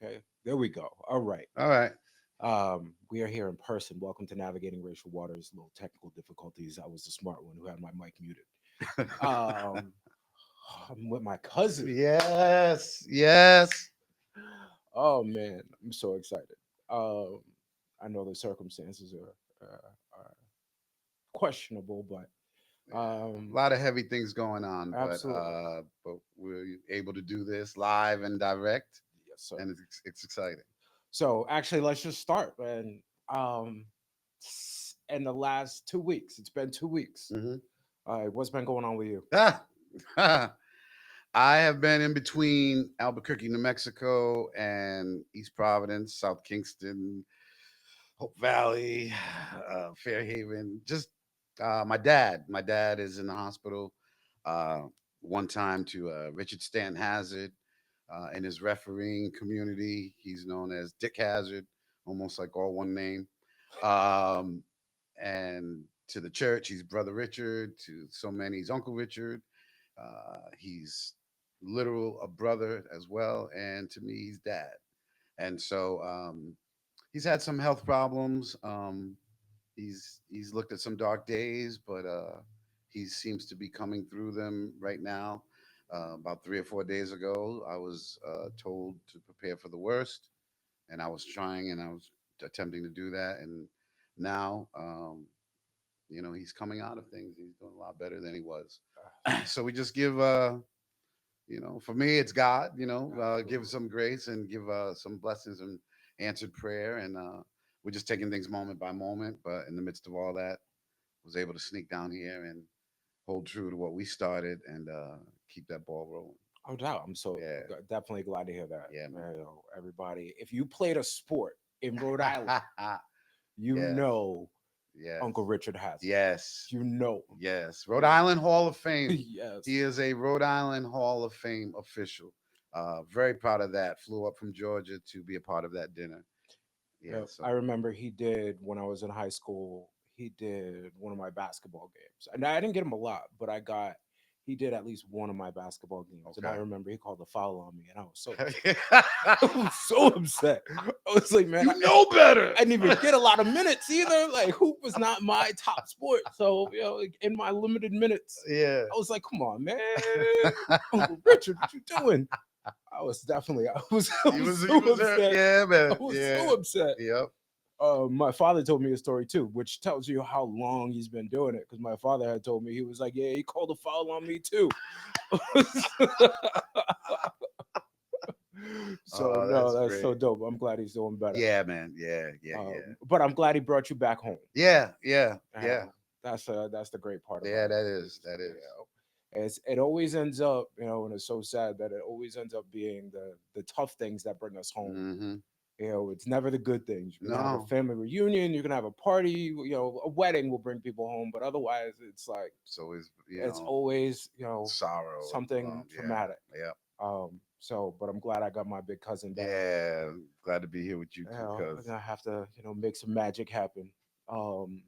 Okay, there we go. All right. All right. We are here in person. Welcome to Navigating Racial Waters. Little technical difficulties. I was the smart one who had my mic muted. Um, I'm with my cousin. Yes. Yes. Oh man, I'm so excited. Um, I know the circumstances are questionable, but A lot of heavy things going on, absolutely, but we're able to do this live and direct, yes, sir. and it's exciting. So actually, let's just start. And in the last 2 weeks, it's been 2 weeks. Hmm. What's been going on with you? I have been in between Albuquerque, New Mexico, and East Providence, South Kingston, Hope Valley, Fairhaven. Just my dad. My dad is in the hospital. Uh, One time to Richard Stanton Hazard in his refereeing community. He's known as Dick Hazard, almost like all one name. Um, and to the church, he's Brother Richard. To so many, he's Uncle Richard. He's literal a brother as well, and to me, he's dad. And so he's had some health problems. He's looked at some dark days, but he seems to be coming through them right now. About 3 or 4 days ago, I was told to prepare for the worst, and I was trying and I was attempting to do that. And now, he's coming out of things. He's doing a lot better than he was. So we just give, for me, it's God. Give Absolutely. some grace and give some blessings and answered prayer, and we're just taking things moment by moment. But in the midst of all that, was able to sneak down here and hold true to what we started and keep that ball rolling. No doubt. I'm so Yeah, definitely glad to hear that. yeah, man. You know, everybody, if you played a sport in Rhode Island, you Yeah, know yes, Uncle Richard has it. yes, You know. yes. Rhode Island Hall of Fame. He Yes. is a Rhode Island Hall of Fame official. Very proud of that. Flew up from Georgia to be a part of that dinner. Yeah, Yep. I so remember he did when I was in high school. He did one of my basketball games, and I didn't get him a lot, but I got. He did at least one of my basketball games, and I okay. remember he called the foul on me, and I was so upset. I was so upset. I was like, man, You know better. I didn't even get a lot of minutes either. Like, hoop was not my top sport, so like, in my limited minutes, Yeah. I was like, come on, man, Uncle Richard, what you doing? I was definitely, I He was was he so was hurt. upset. Yeah, I man. was Yeah. so upset. Yep. My father told me a story too, which tells you how long he's been doing it. Because my father had told me he was like, "Yeah, he called a foul on me too." So Oh, no, that's that's so great. dope. I'm glad he's doing better. Yeah, man. Yeah, yeah, yeah. But I'm glad he brought you back home. Yeah, yeah, yeah. Uh, that's the great part Yeah, about it. that is. Is, That you is. know, it always ends up, and it's so sad that it always ends up being the tough things that bring us home. Mm-hmm. It's never the good things. You're gonna have a No. family reunion, you're gonna have a party, a wedding will bring people home, but otherwise it's like It's always, it's always, sorrow and something yeah. traumatic. Yeah. But I'm glad I got my big cousin back. Yeah. Glad to be here with you too, I'm cuz. gonna have to, make some magic happen. Um,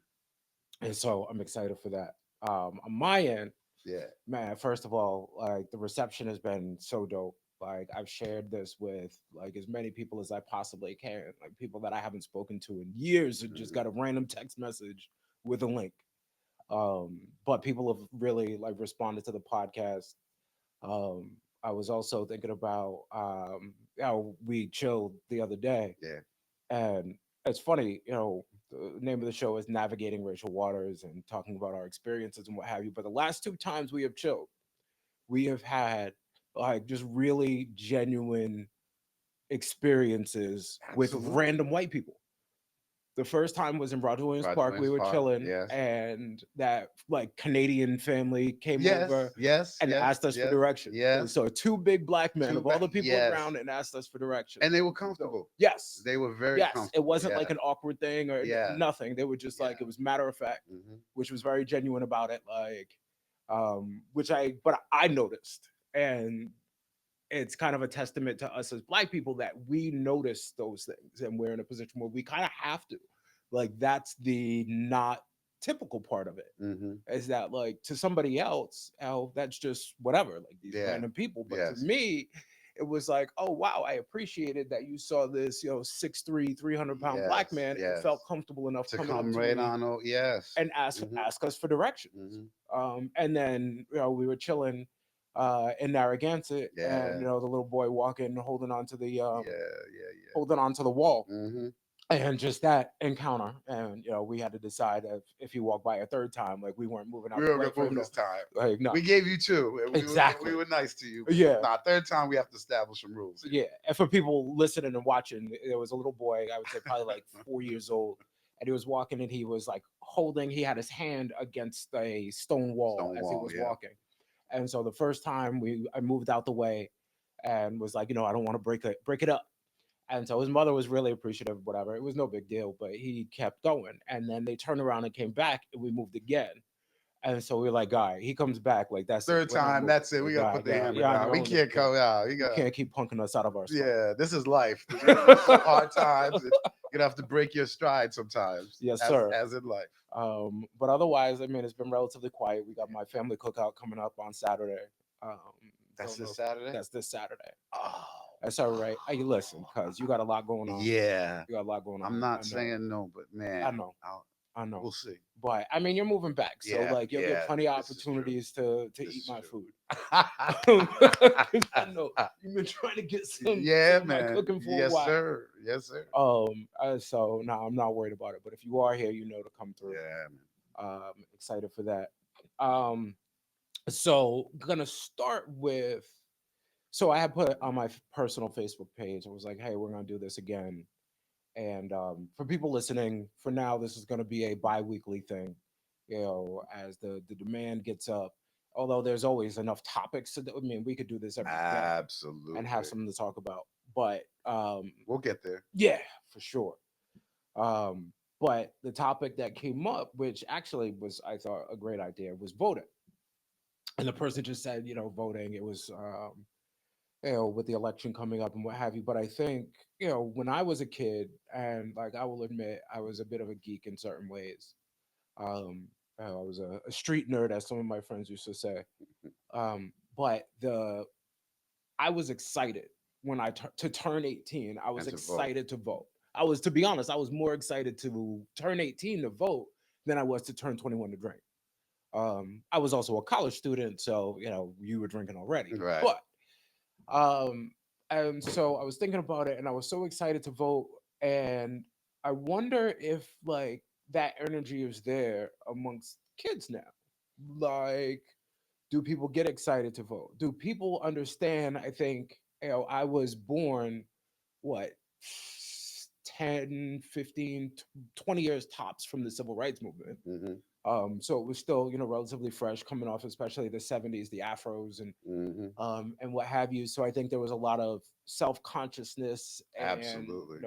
and so I'm excited for that. On my end, Yeah. man, first of all, like the reception has been so dope. Like I've shared this with like as many people as I possibly can, like people that I haven't spoken to in years and just Hmm. got a random text message with a link. But people have really like responded to the podcast. Um, I was also thinking about how we chilled the other day, Yeah. and it's funny, the name of the show is Navigating Racial Waters and talking about our experiences and what have you. But the last two times we have chilled, we have had like just really genuine experiences with Absolutely. random white people. The first time was in Roger Williams Roger Park. We Williams were Park. chilling, Yes. and that like Canadian family came Yes. over Yes. and Yes. asked us for Yes. directions. And Yes. so two big black men Too of all bad. the people Yes. around and asked us for directions. And they were It was dope. comfortable. Yes. They were very Yes. It comfortable. wasn't Yeah. like an awkward thing or Yeah. nothing. They were just like, Yeah. it was matter of fact, Hmm. which was very genuine about it. Like, but I noticed. And it's kind of a testament to us as black people that we notice those things and we're in a position where we kind of have to. Like, that's the not typical part of it, Hmm. is that like to somebody else, that's just whatever, like these Yeah. random people. But to Yes. me, it was like, oh wow, I appreciated that you saw this, 6'3", 300-pound black Yes, man and yes. felt comfortable enough To coming up come to right me on. Oh, yes. and ask Hmm. ask us for directions. Hmm. And then we were chilling in Narragansett, and Yeah, the little boy walking, yeah, yeah, holding on to the wall, yeah. Hmm. and just that encounter, and we had to decide if he walked by a third time, like we weren't moving out We the were way gonna for move him to, this time. like, no, We gave you two. We exactly, were nice to you, but yeah. nah, third time we have to establish some rules here. Yeah, and for people listening and watching, there was a little boy, I would say probably like 4 years old, and he was walking, and he was like he had his hand against a stone wall as he Stonewall, was yeah. walking. And so the first time I moved out the way and was like, I don't want to break it up. And so his mother was really appreciative, whatever. It was no big deal, but he kept going. And then they turned around and came back, and we moved again. And so we were like, guy, he comes back, like, that's it. Third We're not time, moving. that's it. We gotta Yeah, put the yeah, hammer yeah, on down. your We own. can't come out. You can't keep punking us out of our spot. Yeah, this is life. You're gonna go through hard times. You're gonna have to break your stride sometimes, Yes, as sir. as in life. But otherwise, I mean, it's been relatively quiet. We got my family cookout coming up on Saturday. Um, That's don't know this if Saturday. that's this Saturday. Oh, That's all right. Hey, listen, cuz you got a lot going on. yeah. You got a lot going I'm on. not saying no, but I man, know. I'll, I know. we'll see. But I mean, you're moving back, so Yeah, like you'll get yeah. plenty of This is true. opportunities to This eat is my true. food. 'Cause I know you've been trying to get Yeah, some of my man. cooking for a Yes, while. sir. Yes, sir. So no, I'm not worried about it. But if you are here, to come through. Yeah, man. Excited for that. Um, so gonna start with. So I had put on my personal Facebook page. I was like, "Hey, we're gonna do this again." And for people listening, for now, this is gonna be a bi-weekly thing. As the demand gets up. Although there's always enough topics I mean, we could do this every day and have Absolutely. something to talk about. But We'll get there. yeah, for sure. But the topic that came up, which actually was, I thought, a great idea, was voting. And the person just said, voting. It was, with the election coming up and what have you. But I think, when I was a kid, and like I will admit, I was a bit of a geek in certain ways. Um, I was a street nerd, as some of my friends used to say. But I was excited when to turn 18. I was And to vote. excited to vote. To be honest, I was more excited to turn 18 to vote than I was to turn 21 to drink. I was also a college student, so you were drinking already. Right. But um, and so I was thinking about it, and I was so excited to vote, and I wonder if like that energy is there amongst kids now. Like, do people get excited to vote? Do people understand? I think I was born what 10, 15, 20 years tops from the civil rights movement. Hmm. So it was still, relatively fresh, coming off especially the 70s, the afros Hmm. and what have you. So I think there was a lot of self-consciousness and, Absolutely.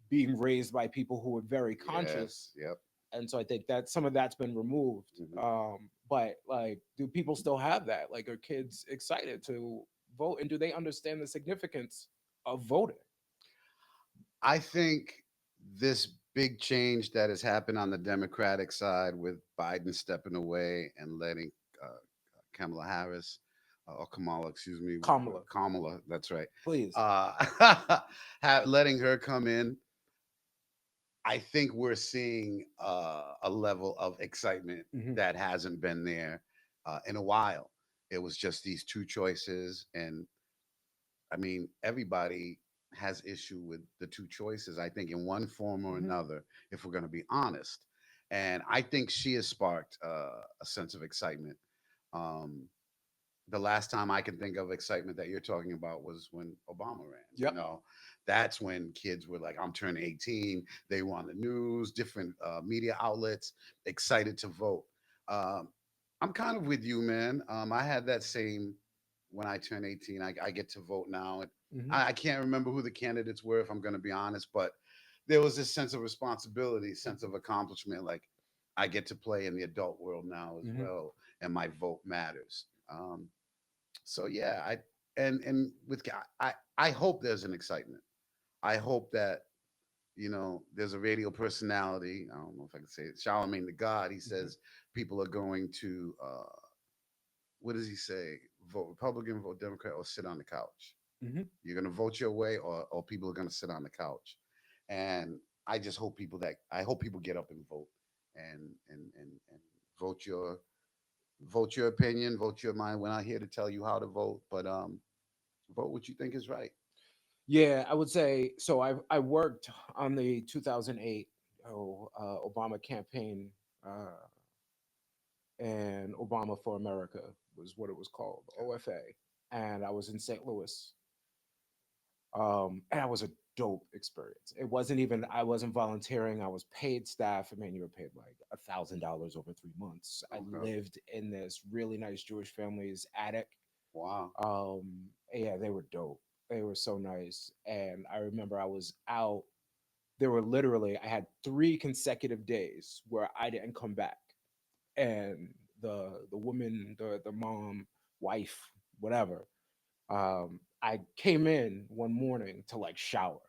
being raised by people who were very conscious. Yes. Yep. And so I think that some of that's been removed. Hmm. But like, do people still have that? Like, are kids excited to vote, and do they understand the significance of voting? I think this big change that has happened on the Democratic side with Biden stepping away and letting uh, Kamala Harris, or Kamala, excuse me, Kamala, Kamala, that's right, please. uh, letting her come in. I think we're seeing a level of excitement Hmm. that hasn't been there in a while. It was just these two choices, and I mean, everybody has issue with the two choices, I think, in one form or Hmm. another, if we're going to be honest. And I think she has sparked a sense of excitement. Um, the last time I can think of excitement that you're talking about was when Obama ran. Yep. That's when kids were like, I'm turning 18. They were on the news, different media outlets, excited to vote. Um, I'm kind of with you, man. I had that same when I turned 18. I get to vote now. And Hmm. I can't remember who the candidates were, if I'm going to be honest, but there was this sense of responsibility, sense of accomplishment. Like, I get to play in the adult world now as Hmm. well, and my vote matters. So yeah, and with I hope there's an excitement. I hope that there's a radio personality. I don't know if I can say it. Charlemagne the God. He Hmm. says people are going to what does he say? Vote Republican, vote Democrat, or sit on the couch. Mhm. You're gonna vote your way, or people are gonna sit on the couch. And I just hope people get up and vote, and vote your opinion, vote your mind. We're not here to tell you how to vote, but vote what you think is right. Yeah, I would say so. I worked on the 2008 Obama campaign, uh, and Obama for America was what it was called, OFA, and I was in St. Louis. And that was a dope experience. It wasn't even I wasn't volunteering. I was paid staff. I mean, you were paid like $1,000 over 3 months. I Okay. lived in this really nice Jewish family's attic. Wow. Yeah, they were dope. They were so nice. And I remember I was out. There were literally I had 3 consecutive days where I didn't come back, and the woman, the mom, wife, whatever, I came in one morning to like shower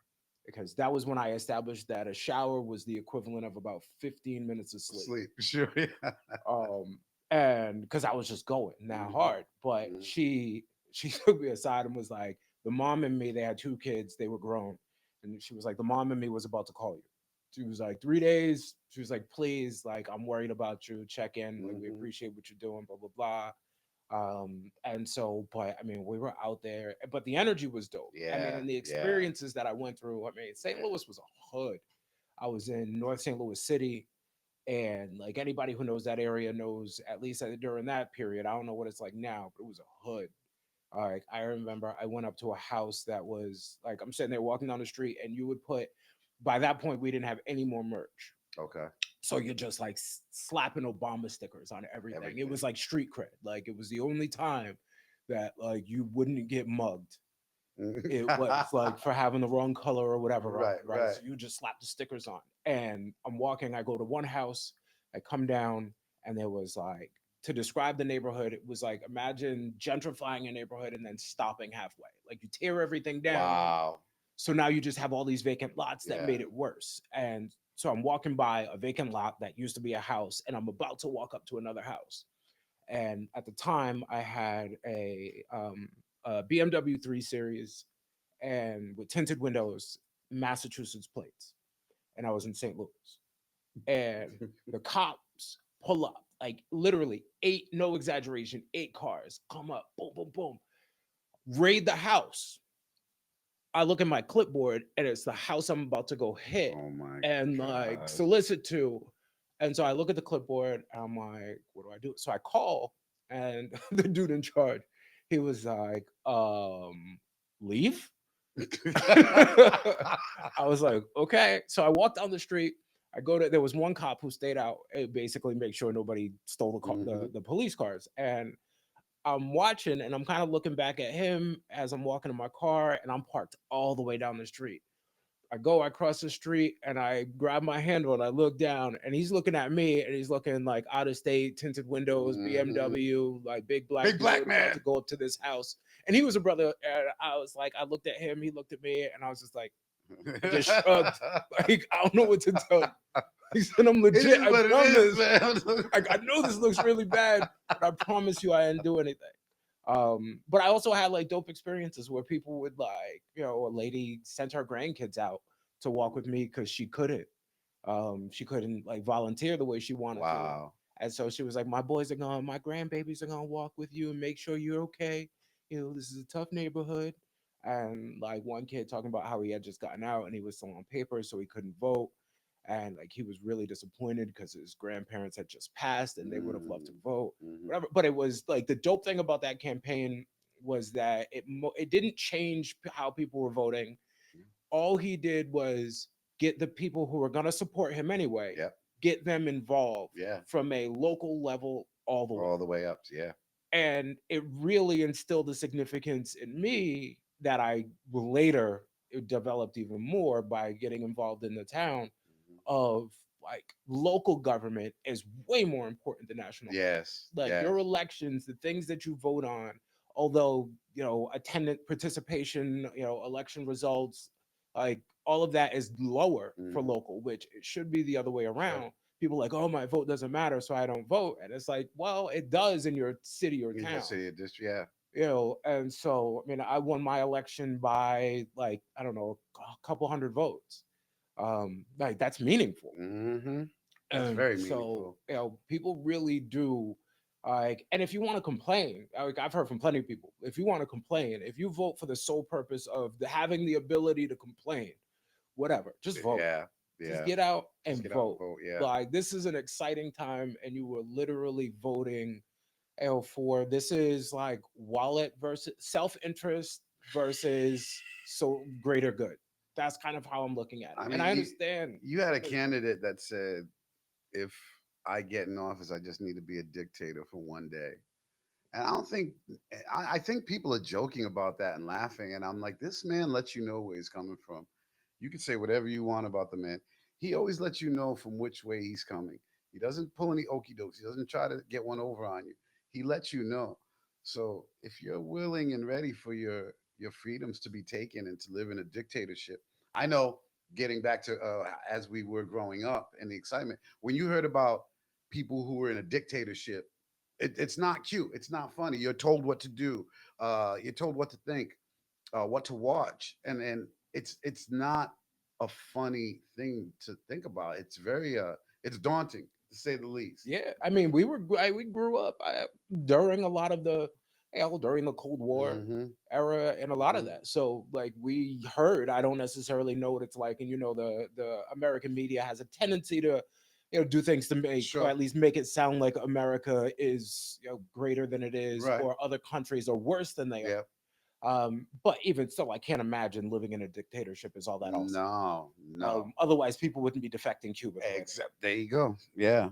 because that was when I established that a shower was the equivalent of about 15 minutes of sleep. Sleep. Sure. Yeah. Um, and because I was just going that Hmm. hard, but Hmm. she took me aside and was like, the mom and me, they had 2 kids, they were grown, and she was like, the mom and me was about to call you. She was like, 3 days. She was like, please, like, I'm worried about you. Check in. Like, we Hmm. appreciate what you're doing. Blah blah blah. And so, but I mean, we were out there, but the energy was dope. I mean, Yeah. and the Yeah. experiences that I went through, I mean, St. Louis was a hood. I was in North St. Louis City, and like anybody who knows that area knows, at least during that period, I don't know what it's like now, but it was a hood. Like I remember I went up to a house that was like, I'm sitting there walking down the street, and you would put, by that point, we didn't have any more merch. Okay. So you're just like slapping Obama stickers on everything. It Everything. was like street cred. Like it was the only time that like you wouldn't get mugged. It was like for having the wrong color or whatever on, Right. right? Right. So you just slap the stickers on. And I'm walking, I go to one house, I come down, and there was like, to describe the neighborhood, it was like imagine gentrifying a neighborhood and then stopping halfway. Like you tear everything down, Wow. so now you just have all these vacant lots that Yeah. made it worse. And so I'm walking by a vacant lot that used to be a house, and I'm about to walk up to another house. And at the time, I had a BMW 3 Series and with tinted windows, Massachusetts plates. And I was in St. Louis. And the cops pull up, like literally 8, no exaggeration, 8 cars come up, boom, boom, boom, raid the house. I look at my clipboard and it's the house I'm about to go hit Oh my and like gosh. solicit to. And so I look at the clipboard and I'm like, what do I do? So I call, and the dude in charge, he was like, leave? I was like, okay. So I walked down the street. I go to, there was one cop who stayed out, basically make sure nobody stole Hmm. the police cars. And I'm watching and I'm kind of looking back at him as I'm walking in my car, and I'm parked all the way down the street. I cross the street and I grab my handle and I look down, and he's looking at me and he's looking like out of state, tinted windows, Hmm. BMW, like big black Big black dude about to man. go up to this house. And he was a brother. And I was like, I looked at him, he looked at me, and I was just like, I just shrugged. Like, I don't know what to tell you. He said, I'm It legit. is I what it is, promise. man. I know this looks really bad, but I promise you I didn't do anything. But I also had like dope experiences where people would like, a lady sent her grandkids out to walk with me because she couldn't like volunteer the way she wanted to. Wow. And so she was like, my grandbabies are gonna walk with you and make sure you're okay. This is a tough neighborhood. And like one kid talking about how he had just gotten out and he was still on paper, so he couldn't vote. And like he was really disappointed because his grandparents had just passed and they would have loved to Mm. vote. Mhm. Whatever. But it was like the dope thing about that campaign was that it didn't change how people were voting. All he did was get the people who were going to support him anyway, Yep. get them involved Yeah. from a local level all the way. All the way up. Yeah. And it really instilled a significance in me that I later developed even more by getting involved in the town Mhm. of like local government is way more important than national government. Yes. Like Yes. your elections, the things that you vote on, although attendant participation, election results, like all of that is lower for Mhm. local, which it should be the other way Sure. around. People like, oh, my vote doesn't matter, so I don't vote, and it's like, well, it does in your city or In your town. city or district. Yeah. And so I mean, I won my election by like I don't know a couple hundred votes. Like that's meaningful. Mm-hmm. That's And very so, meaningful. people really do like, and if you want to complain, like I've heard from plenty of people, if you want to complain, if you vote for the sole purpose of having the ability to complain, whatever, just vote. Yeah, Just yeah. get out Just and get out and vote. vote. Yeah. Like this is an exciting time, and you were literally voting for this is like wallet versus self-interest versus so greater good. That's kind of how I'm looking at it. I And mean, I understand. you had a candidate that said, if I get in office, I just need to be a dictator for one day. And I don't think I think people are joking about that and laughing. And I'm like, this man lets you know where he's coming from. You can say whatever you want about the man. He always lets you know from which way he's coming. He doesn't pull any okey dokes. He doesn't try to get one over on you. He lets you know. So if you're willing and ready for your freedoms to be taken and to live in a dictatorship, I know. Getting back to as we were growing up and the excitement when you heard about people who were in a dictatorship, it's not cute. It's not funny. You're told what to do. You're told what to think, what to watch, and it's not a funny thing to think about. It's very it's daunting to say the least. Yeah, I mean, we grew up during a lot of the during the Cold War Hmm. era and a lot of Hmm. that. So like we heard, I don't necessarily know what it's like, and the American media has a tendency to do things to make or Sure. at least make it sound like America is greater than it is Right. or other countries are worse than they Yeah. are. But even so, I can't imagine living in a dictatorship is all that awesome. No. No. Otherwise, people wouldn't be defecting Cuba clearly. Except there you go. Yeah.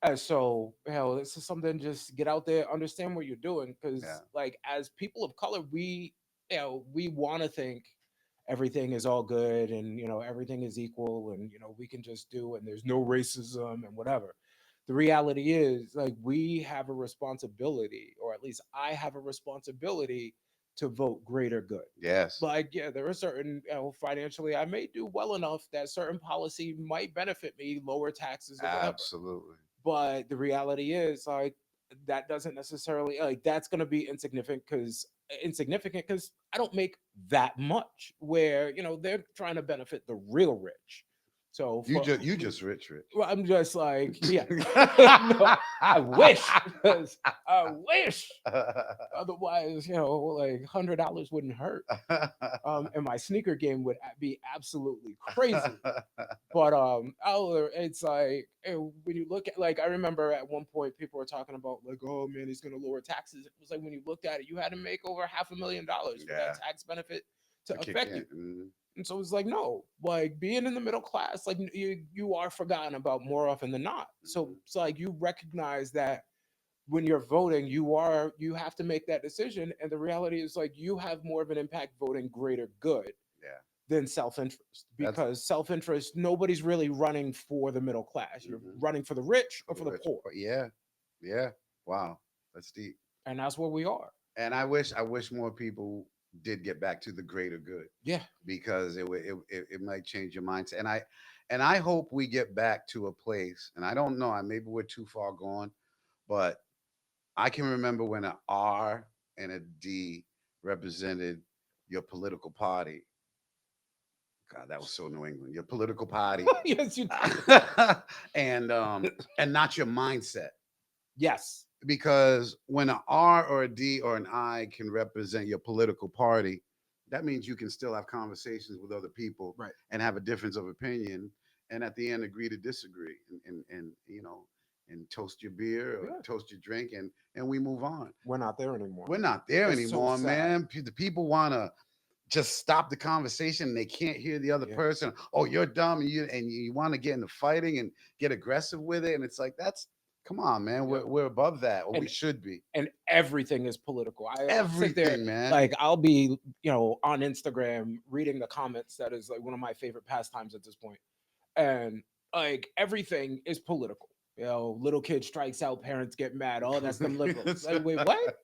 And so, this is something just get out there, understand what you're doing. Yeah. Cause like as people of color, we want to think everything is all good and, everything is equal and, we can just do, and there's no racism and whatever. The reality is like we have a responsibility, or at least I have a responsibility to vote greater good. Yes. Like, yeah, there are certain, financially, I may do well enough that certain policy might benefit me, lower taxes or whatever. Absolutely. But the reality is like that doesn't necessarily like that's going to be insignificant because I don't make that much where they're trying to benefit the real rich. So for You just rich, rich. well, I'm just like, yeah. No, I wish. 'Cause I wish. Otherwise, like $100 wouldn't hurt. And my sneaker game would be absolutely crazy. But it's like when you look at, like, I remember at one point people were talking about like, oh man, he's gonna lower taxes. It was like when you looked at it, you had to make over $500,000 for Yeah. that tax benefit To to kick affect in. you. And so it's like, no, like being in the middle class, like you are forgotten about more often than not. So Mhm. it's like you recognize that when you're voting, you have to make that decision. And the reality is like you have more of an impact voting greater good Yeah. than self-interest, That's because self-interest, nobody's really running for the middle class. You're mhm. running for the rich For or the for the rich. poor. But yeah. Yeah. Wow. That's deep. And that's where we are. And I wish more people did get back to the greater good Yeah. because it might change your mindset. And I hope we get back to a place. And I don't know. Maybe we're too far gone, but I can remember when an R and a D represented your political party. God, that was so New England. Your political party, Yes, you did. and and not your mindset. Yes. Because when an R or a D or an I can represent your political party, that means you can still have conversations with other people Right. and have a difference of opinion, and at the end agree to disagree, and and toast your beer or Yeah. toast your drink, and we move on. We're not there anymore. We're not there It's so anymore, sad. man. The people want to just stop the conversation. They can't hear the other Yeah. person. Oh, you're dumb, and you want to get into fighting and get aggressive with it. And it's like that's come on, man. Yeah. We're above that, or we And should be. and everything is political. I'll sit there, Everything, man. like I'll be, on Instagram reading the comments. That is like one of my favorite pastimes at this point. And like everything is political. Little kid strikes out, parents get mad. Oh, that's them liberals. Like, wait, what?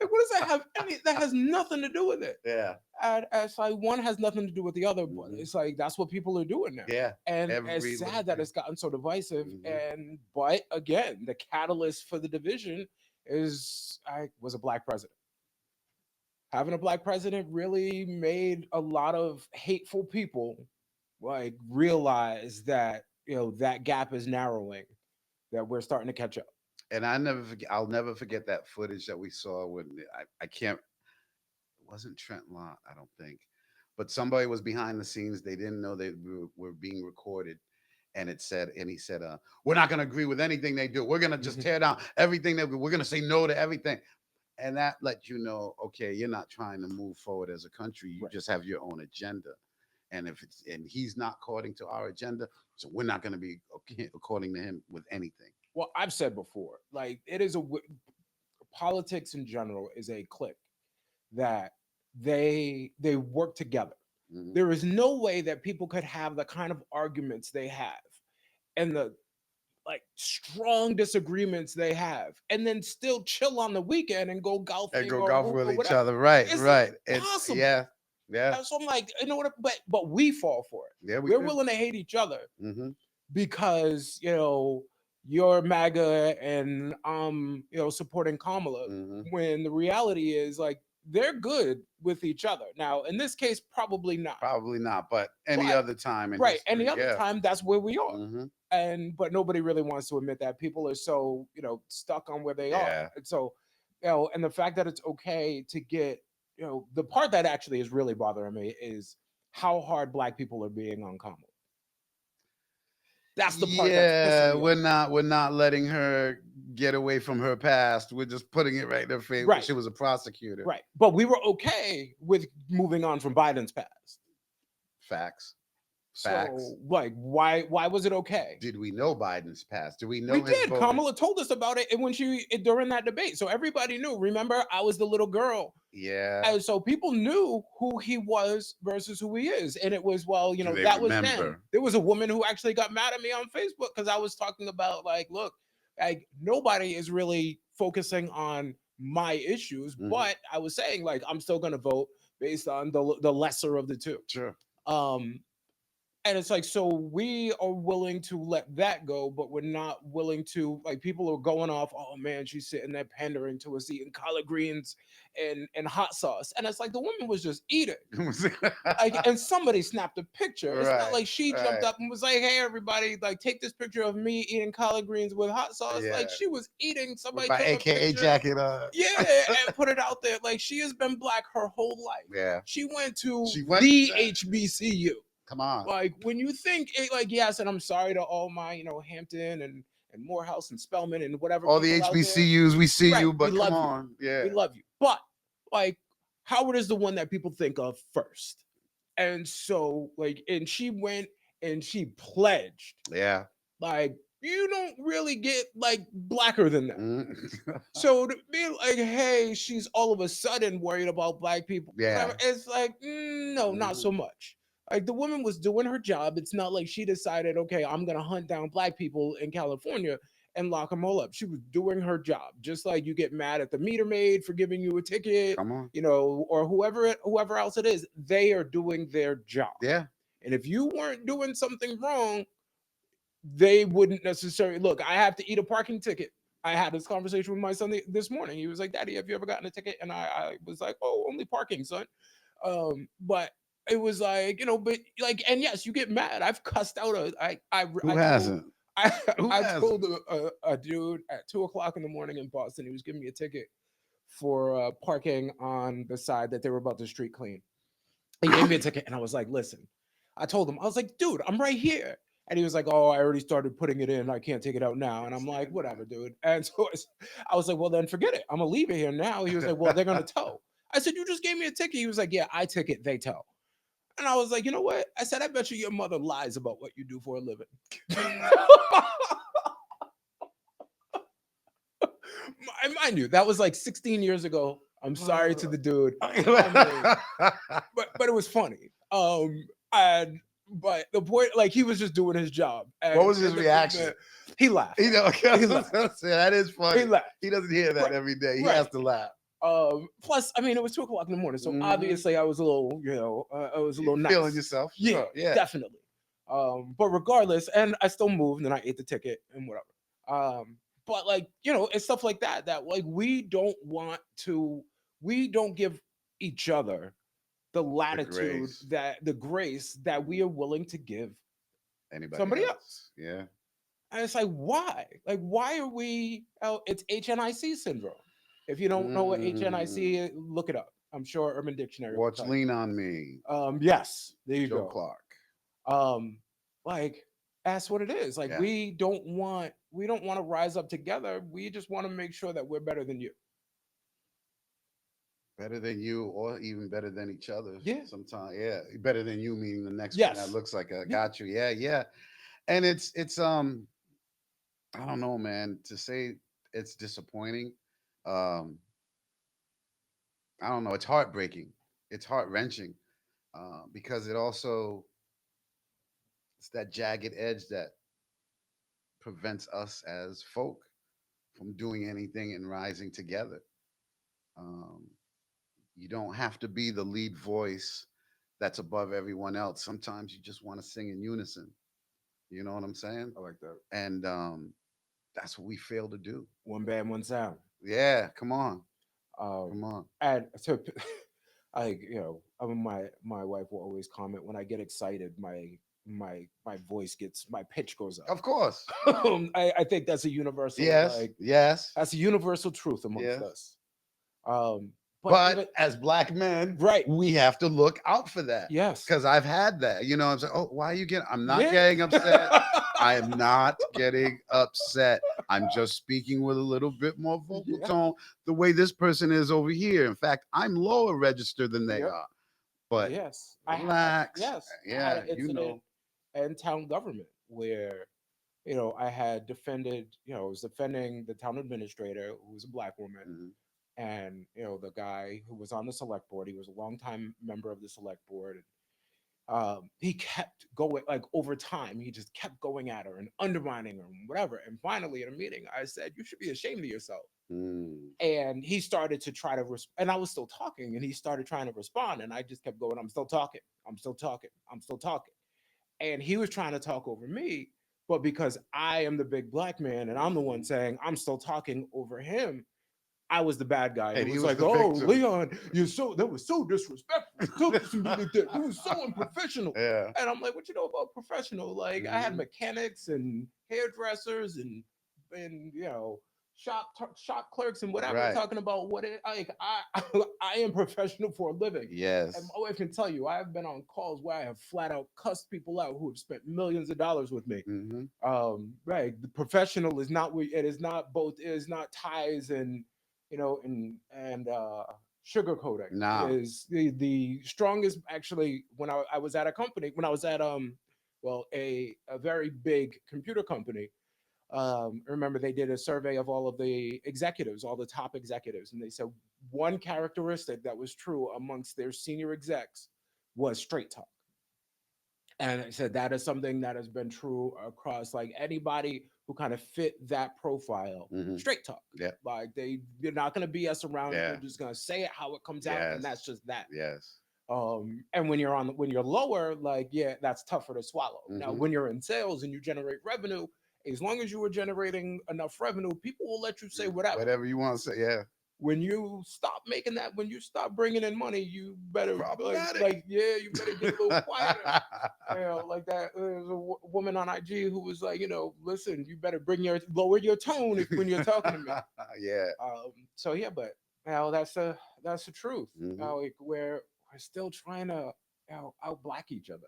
Like, what does that have? That has nothing to do with it. Yeah, And it's like one has nothing to do with the other, but mhm. it's like that's what people are doing now. Yeah. And Every it's little sad that thing. it's gotten so divisive. Mhm. And but again, the catalyst for the division was a black president. Having a black president really made a lot of hateful people like realize that that gap is narrowing, that we're starting to catch up. And I'll never forget that footage that we saw when I can't. It wasn't Trent Lott, I don't think, but somebody was behind the scenes. They didn't know they were being recorded, and he said, "We're not going to agree with anything they do. We're going to just Mhm. tear down everything we're going to say no to everything." And that let you know, okay, you're not trying to move forward as a country. You Right. just have your own agenda. And he's not according to our agenda, so we're not going to be according to him with anything. Well, I've said before, like politics in general is a clique that they work together. Mhm. There is no way that people could have the kind of arguments they have and the like strong disagreements they have and then still chill on the weekend and go And golfing go or golf hoop with or each whatever. other. Right, It's right. It's impossible. yeah, So I'm like, you know what? But we fall for it. yeah. We We're do. willing to hate each other Hmm. because you're MAGA and supporting Kamala, Hmm. when the reality is like they're good with each other. Now, in this case, probably not. Probably not, but any But other time in right, any history, other yeah. time, that's where we are. Hmm. And but nobody really wants to admit that. People are so stuck on where they are, Yeah. and so and the fact that it's okay to get the part that actually is really bothering me is how hard black people are being on Kamala. That's the part that's pissing Yeah, me off. we're not letting her get away from her past. We're just putting it right in her face. Right, She was a prosecutor. right. But we were okay with moving on from Biden's past. Facts. Facts. So, like, why was it okay? Did we know Biden's past? Do we We know his did. voting? Kamala told us about it when during that debate. So everybody knew. Remember, I was the little girl. Yeah. And so people knew who he was versus who he is. And it was, well, Do they that was then. remember? There was a woman who actually got mad at me on Facebook because I was talking about, like, look, like nobody is really focusing on my issues, Mhm. but I was saying, like, I'm still gonna vote based on the lesser of the two. Sure. Um, and it's like, so we are willing to let that go, but we're not willing to, like, people are going off, oh man, she's sitting there pandering to us eating collard greens and hot sauce. And it's like the woman was just eating. Like, and somebody snapped a picture. It's not Right. like she jumped Right. up and was like, hey everybody, like take this picture of me eating collard greens with hot sauce. Yeah. Like she was eating, With somebody my took a AKA picture. jacket on. Yeah, and put it out there. Like she has been black her whole life. Yeah. She went to She went the to that. HBCU. Come on. Like when you think it, like yes, and I'm sorry to all my Hampton and Morehouse and Spelman and whatever All the people out there. HBCUs, we see Right, you, we but come love you. on. Yeah. We love you. But like Howard is the one that people think of first. And so like, and she went and she pledged, Yeah. like, you don't really get like blacker than that. Mhm. So to be like, hey, she's all of a sudden worried about black people. Yeah. It's like, no, not so Mhm. much. Like the woman was doing her job. It's not like she decided, okay, I'm gonna hunt down black people in California and lock them all up. She was doing her job. Just like you get mad at the meter maid for giving you a ticket, Come on. or whoever else it is, they are doing their job. Yeah. And if you weren't doing something wrong, they wouldn't necessarily look. I have to eat a parking ticket. I had this conversation with my son this morning. He was like, "Daddy, have you ever gotten a ticket?" And I was like, "Oh, only parking, son." But it was like, but like, and yes, you get mad. I've cussed out Who I told hasn't? I, Who I hasn't? told a dude at 2 o'clock in the morning in Boston. He was giving me a ticket for parking on the side that they were about to street clean. He gave me a ticket, and I was like, "Listen," I told him, I was like, "Dude, I'm right here." And he was like, "Oh, I already started putting it in. I can't take it out now." And I'm like, "Whatever, dude." And so I was like, "Well, then forget it. I'm gonna leave it here now." He was like, "Well, they're gonna tow." I said, "You just gave me a ticket." He was like, "Yeah, I ticket, they tow." And I was like, "You know what?" I said, "I bet you your mother lies about what you do for a living." Mind you, that was like 16 years ago. I'm sorry to the dude. I mean, but it was funny. And but the point, like he was just doing his job. What And was his reaction? he laughed. You know, He laughed. that is He funny. laughed. He doesn't hear that Right. every day. He Right. has to laugh. Plus, I mean, it was 2 o'clock in the morning, so Mhm. obviously I was a little, I was a little nice. Feeling yourself. Yeah, Sure. Yeah. definitely. But regardless, and I still moved and I ate the ticket and whatever. but like, it's stuff like that that like we don't give each other the The latitude, grace. that the grace that we Mhm. are willing to give Anybody somebody else. else? Yeah. And it's like, why? Like, why are we? Oh, it's HNIC syndrome. If you don't know what HNIC Mm. is, look it up. I'm sure Urban Dictionary will Watch tell you. Lean on Me, Yes, there you Joe go. Clark. Um, like that's what it is. Like Yeah. we don't want to rise up together. We just want to make sure that we're better than you. Better than you, or even better than each other. Yeah. Sometimes, yeah. Better than you meaning the next one that Yes. looks like a Yeah. got you. Yeah, yeah. And it's I don't know, man. To say it's disappointing, um, I don't know. It's heartbreaking. It's heart wrenching, because it also it's that jagged edge that prevents us as folk from doing anything and rising together. Um, you don't have to be the lead voice that's above everyone else. Sometimes you just want to sing in unison. You know what I'm saying? I like that. And that's what we fail to do. One band, one sound. Yeah, come on, Um, come on. and so, I mean, my wife will always comment when I get excited, my voice gets my pitch goes up. Of course. I think that's a universal Yes, yes, that's a universal truth amongst yes. us. Um, but But even as black men, right, we have to look out for that. yes, Because I've had that. You know, I'm saying, oh, why are you getting? I'm not yeah, getting upset. I am not getting upset. I'm just speaking with a little bit more vocal yeah, tone the way this person is over here. In fact, I'm lower register than they yep, are. But yes. relax. I had Yeah, an you incident know. in town government where I had defended, I was defending the town administrator who was a black woman, Mhm. and the guy who was on the select board. He was a longtime member of the select board. He kept going, like, over time he just kept going at her and undermining her and whatever, and finally, in a meeting, I said, you should be ashamed of yourself. Mm. And he started to try to and I was still talking, and he started trying to respond, and I just kept going, I'm still talking, I'm still talking, I'm still talking. And he was trying to talk over me, but because I am the big black man and I'm the one Mhm. saying I'm still talking over him, I was the bad guy. And it And he was was like, the oh, victim. Leon, that was so disrespectful. It was so unprofessional. Yeah. And I'm like, what you know about professional? Like, I had Mhm. mechanics and hairdressers and shop clerks and whatever Right. talking about what it like. I am professional for a living. And Yes. my wife can tell you, I have been on calls where I have flat out cussed people out who have spent millions of dollars with me. Hmm. Right, the professional is not it is not both, it is not ties and sugarcoating. It Nah. is the strongest. Actually, when I was at a company, when I was at a very big computer company. Remember, they did a survey of all of the executives, all the top executives, and they said one characteristic that was true amongst their senior execs was straight talk. And I said that is something that has been true across, like, anybody who kind of fit that profile. Hmm. Straight talk. Yeah. Like, they're not gonna BS around it. They're Yeah. just gonna say it how it comes out, and that's Yes. just that. Yes. And when you're lower, like, yeah, that's tougher to swallow. Now, Hmm. when you're in sales and you generate revenue, as long as you are generating enough revenue, people will let you say whatever. Whatever you want to say. Yeah. When you stop making that, when you stop bringing in money, you better, Problematic. yeah, you better get a little quieter. Like that. There's a woman on IG who was like, listen, you better lower your tone when you're talking to me. Yeah. So yeah, but that's the truth. Hmm. Like, we're still trying to out black each other,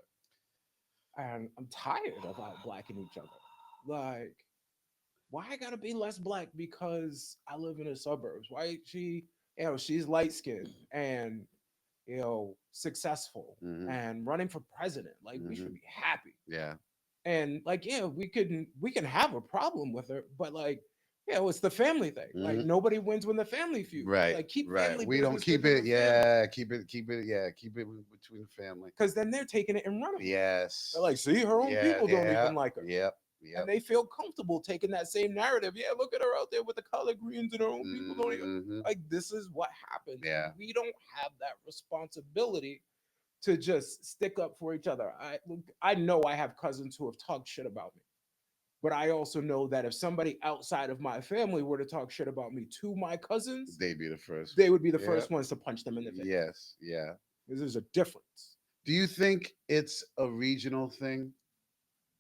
and I'm tired of out blacking each other. Like, why I gotta be less black because I live in the suburbs? Why she's light skinned and successful Hmm. and running for president? Like, we should Hmm. be happy. Yeah. And like, yeah, we can have a problem with her, but like, it's the family thing. Like, Hmm. nobody wins when the family feud. Right. Like, keep Right. family We don't business keep within it. the family, Yeah. Keep it. Keep it. Yeah. Keep it between the family. because then they're taking it and running with it. They're Yes. like, see, her own Yeah. people don't Yeah. even like her. Yep. And Yep. they feel comfortable taking that same narrative. Yeah, look at her out there with the color greens, and her own people don't even Hmm. like. This is what happens, and Yeah. we don't have that responsibility to just stick up for each other. I know I have cousins who have talked shit about me. But I also know that if somebody outside of my family were to talk shit about me to my cousins, They'd be the first. they would be the Yeah. first ones to punch them in the face. Yes. Yeah. There's a difference. Do you think it's a regional thing,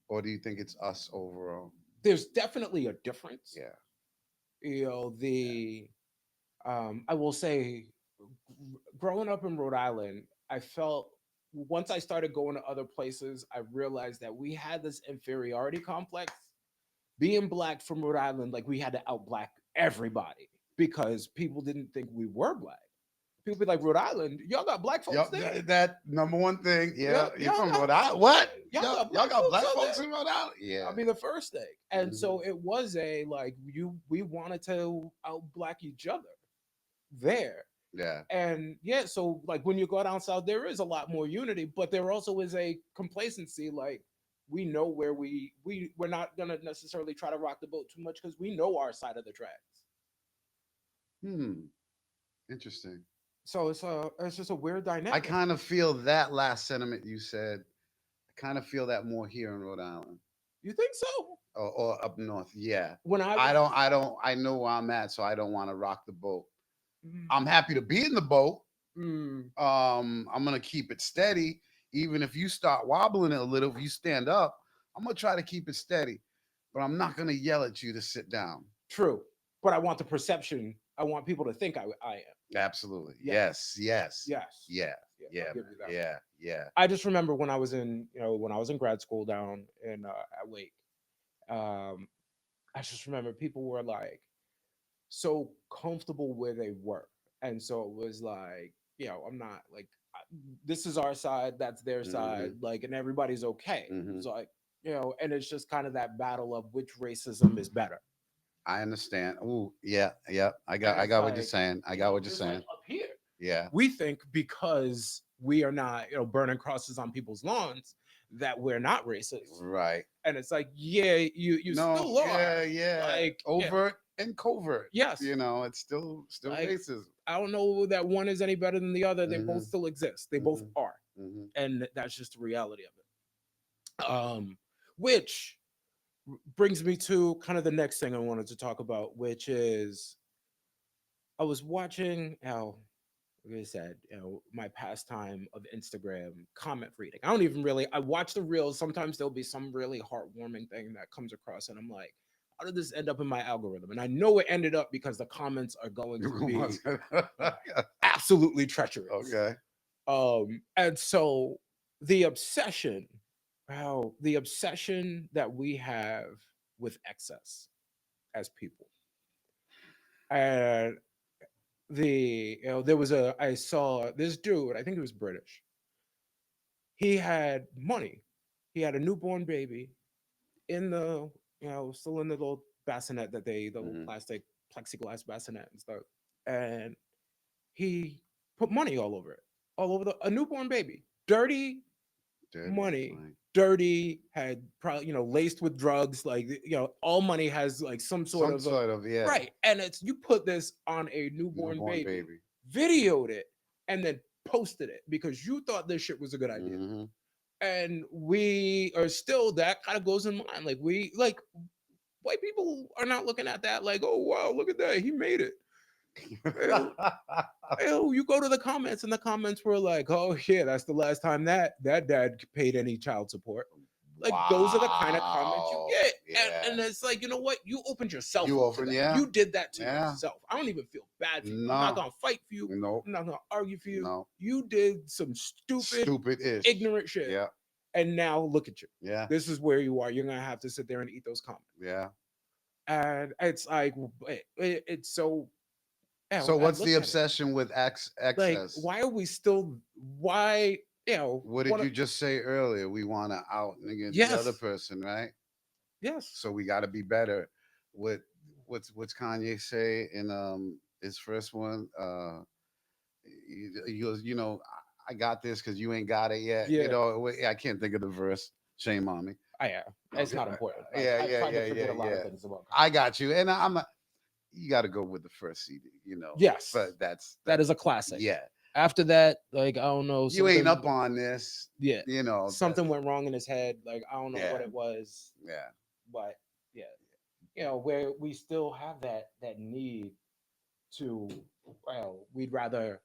or do you think it's us overall? There's definitely a difference. Yeah. You know, I will say, growing up in Rhode Island, I felt once I started going to other places, I realized that we had this inferiority complex. Being black from Rhode Island, like we had to out black everybody because people didn't think we were black. People be like, Rhode Island, y'all got black folks Yup, there? that number one thing. Yeah, you're y'all from got- Rhode Island. What? y'all Y'all, got y'all black got black folks out folks there? in Rhode Island? Yeah. I'll be the first thing. And so Mhm. it was a like we wanted to out black each other there. Yeah. And yeah, so like when you go down south, there is a lot more unity, but there also is a complacency. Like we know where we're not gonna necessarily try to rock the boat too much because we know our side of the tracks. Interesting. So it's just a weird I dynamic. kind of feel that last sentiment you said. I kind of feel that more here in Rhode Island, You think so? or up north. Yeah. When I I was, don't. I don't. I know where I'm at, so I don't want to rock the boat. mm, I'm happy to be in the boat. mm, I'm gonna keep it steady, even if you start wobbling it a little. If you stand up, I'm gonna try to keep it steady, but I'm not gonna yell at you to sit down. true, but I want the perception. I want people to think I am. Absolutely. Yes. Yes. Yes. Yes. Yeah. Yeah, Yeah. I'll give Man. you that. Yeah. Yeah. I just remember when I was in, when I was in grad school down in at Wake. Um, I just remember people were like so comfortable where they were, and so it was like, I'm not like this is our side, that's their side, Hmm. like, and everybody's okay. Hmm. It's like, and it's just kind of that battle of which racism is better. I understand. Ooh, yeah, yeah. I And got. I it's got what you're like, saying. I got what you're it's like saying. up here. Yeah. We think because we are not, burning crosses on people's lawns that we're not racist. Right. And it's like, yeah, you No. still are. Yeah. Yeah. Like, yeah, Overt and covert. yes. It's still Like, racism. I don't know that one is any better than the other. They both Hmm. still exist. They both Hmm. are. Hmm. And that's just the reality of it. Which brings me to kind of the next thing I wanted to talk about, which is I was watching how, like I said, my pastime of Instagram comment reading. I don't even really, I watch the reels. Sometimes there'll be some really heartwarming thing that comes across, and I'm like, how did this end up in my algorithm? And I know it ended up because the comments are going to be absolutely treacherous. Okay. And so the obsession, the obsession that we have with excess as people. And there was I saw this dude, I think he was British. He had money. He had a newborn baby in the, still in the little bassinet the little Hmm. plastic plexiglass bassinet and stuff. And he put money all over it, all over a newborn baby. Dirty Dirty. money. Like, Dirty, had probably, laced with drugs. Like, all money has like some sort some of sort of, yeah. right. And it's you put this on a newborn Newborn baby, baby. videoed it, and then posted it because you thought this shit was a good idea. Hmm. And we are still, that kind of goes in mind. Like white people are not looking at that like, oh wow, look at that, he made it. You go to the comments, and the comments were like, oh yeah, that's the last time that dad paid any child support. Like, those are the kind of comments you Wow. get. Yeah. And it's like, you know what? You opened yourself You up to opened, that. yeah. You did that to Yeah. yourself. I don't even feel bad for you. I'm No. not gonna fight for you. No. I'm not gonna argue for you. No. You did some Stupid-ish. ignorant shit. Yeah. And now look at you. Yeah. This is where you are. You're gonna have to sit there and eat those comments. Yeah. And it's like, it's so. So I what's look the at it, obsession with like, excess? why are we still? Why, What did you just say earlier? We want to out nigga the other Yes. person, right? Yes. So we got to be better. What's Kanye say in his first one? He goes, I got this because you ain't got it yet. Yeah. I can't think of the verse. Shame on me. It's Okay. not important. Yeah, I yeah, tried yeah, to forget yeah, a lot yeah. of things about. I got you, and I'm not. You got to go with the first CD, Yes. But That is a classic. yeah. After that, like, I don't know. You ain't something- up on this. Yeah. That- Something went wrong in his head. Like, I don't know what Yeah. it was, Yeah. but yeah, where we still have that need to, well, we'd rather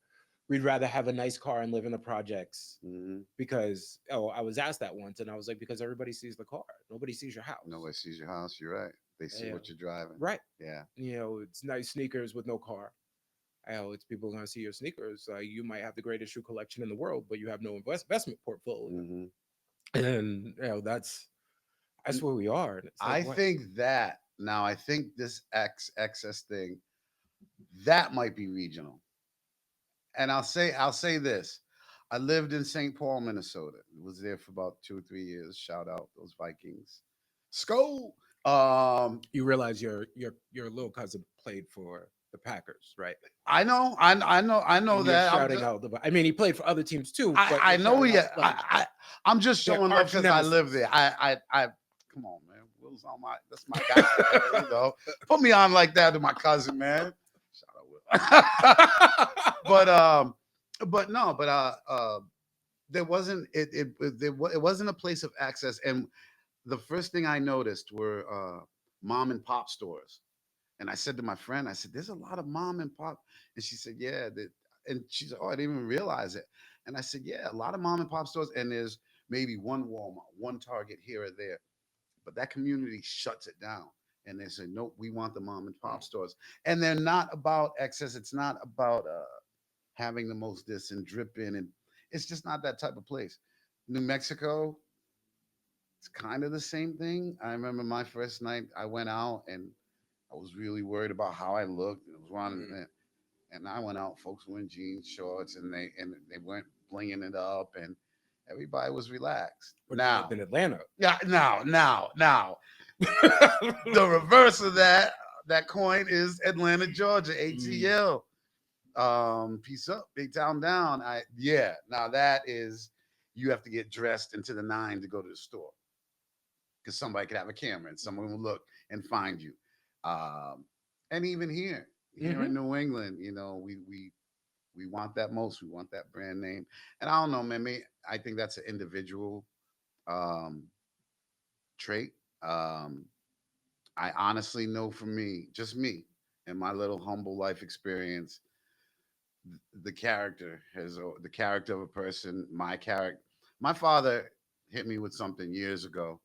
have a nice car and live in the projects, Hmm. because, I was asked that once, and I was like, because everybody sees the car, nobody sees your house. Nobody sees your house. You're right. They see Yeah, what you're driving. right. Yeah. It's nice sneakers with no car. It's people gonna see your sneakers. You might have the greatest shoe collection in the world, but you have no investment portfolio. Hmm. And that's where we are. And it's like, I what? think that now, I think this excess thing that might be regional. And I'll say this. I lived in St. Paul, Minnesota. Was there for about 2 or 3 years. Shout out those Vikings. Skull. You realize your little cousin played for the Packers, right? I know And you're that. shouting out the. I mean, he played for other teams too, but I you're know. shouting out Yeah, like I'm just their showing love arch because I live there. nemesis. I come on, man. Will's on my. That's my guy. Man, put me on like that to my cousin, man. Shout out Will. but but no, there wasn't it wasn't a place of access, and the first thing I noticed were mom and pop stores. And I said to my friend, I said, "There's a lot of mom and pop," and she said, "Yeah." And she said, "Oh, I didn't even realize it." And I said, "Yeah, a lot of mom and pop stores, and there's maybe one Walmart, one Target here or there, but that community shuts it down." And they say, "Nope, we want the mom and pop stores," and they're not about excess. It's not about having the most this and dripping, and it's just not that type of place. New Mexico, it's kind of the same thing. I remember my first night I went out and I was really worried about how I looked. It was one, Mm. and I went out. Folks were in jeans, shorts, and they weren't blinging it up, and everybody was relaxed. But you lived Now, in Atlanta. yeah, now, the reverse of that coin is Atlanta, Georgia, Mm. ATL. Peace up, big town down. Yeah. Now that is you have to get dressed into the nine to go to the store because somebody could have a camera and someone will look and find you. Um, and even here Hmm. in New England, we want that most. We want that brand name. And I don't know, man. I think that's an individual um, trait. Um, I honestly know for me, just me, and my little humble life experience, the character the character of a person. My character. My father hit me with something years ago,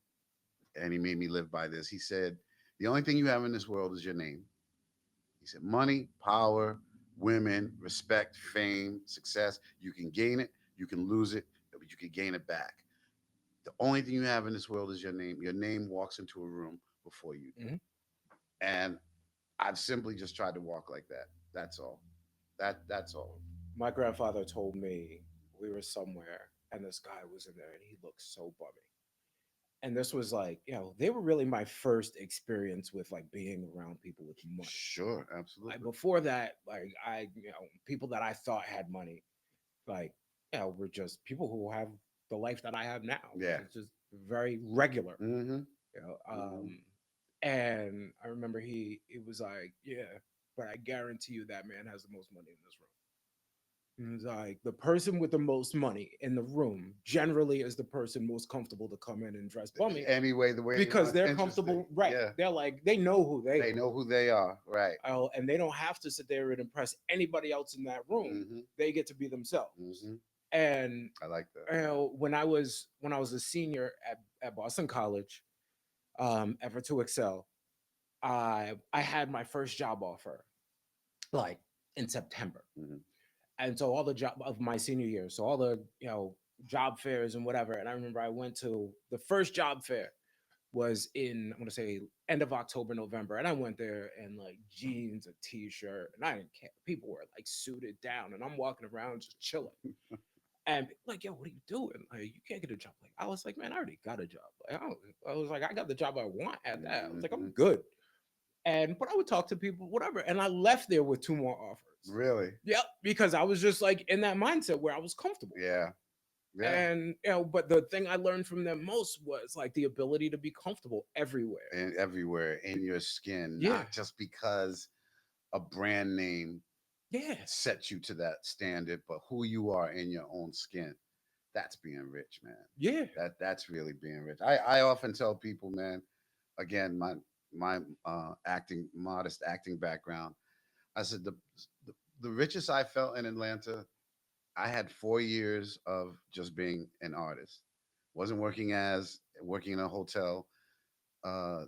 and he made me live by this. He said, "The only thing you have in this world is your name." He said, "Money, power, women, respect, fame, success. You can gain it, you can lose it, but you can gain it back. The only thing you have in this world is your name. Your name walks into a room before you do." Hmm. And I've simply just tried to walk like that. That's all. That's all. My grandfather told me we were somewhere and this guy was in there and he looked so bummy. And this was like, they were really my first experience with like being around people with money. Sure, Like absolutely. before that, like people that I thought had money, like, were just people who have the life that I have now, which Yeah. is just very regular. Mm-hmm. You know, Mm-hmm. um, and I remember he was like, yeah, but I guarantee you that man has the most money in this room. And it's like the person with the most money in the room generally is the person most comfortable to come in and dress bummy Anyway, the way they because want, it's they're interesting. comfortable, right? Yeah, They're like they know who they they know who they are. Right. are, and they don't have to sit there and impress anybody else in that room. Mm-hmm. They get to be themselves. Mm-hmm. And I like that. when I was a senior at Boston College, ever to excel, I had my first job offer like in September. Mm-hmm. And so all the job of my senior year, so all the job fairs and whatever. And I remember I went to the first job fair was in, I'm gonna say, end of October, November, and I went there in like jeans, a t-shirt, and I didn't care. People were like suited down, and I'm walking around just chilling. And like, yo, what are you doing? Like, you can't get a job. Like, I was like, man, I already got a job. Like, I was like, I got the job I want at that. I was like, Mm-hmm. I'm good. And but I would talk to people, whatever. And I left there with two more offers. Really? Yep, because I was just like in that mindset where I was comfortable. Yeah. Yeah. And but the thing I learned from them most was like the ability to be comfortable everywhere. And everywhere in your skin, Yeah, not just because a brand name yeah, sets you to that standard, but who you are in your own skin. That's being rich, man. yeah. That's really being rich. I often tell people, man, again, my modest acting background, I said the richest I felt in Atlanta, I had 4 years of just being an artist. Wasn't working in a hotel,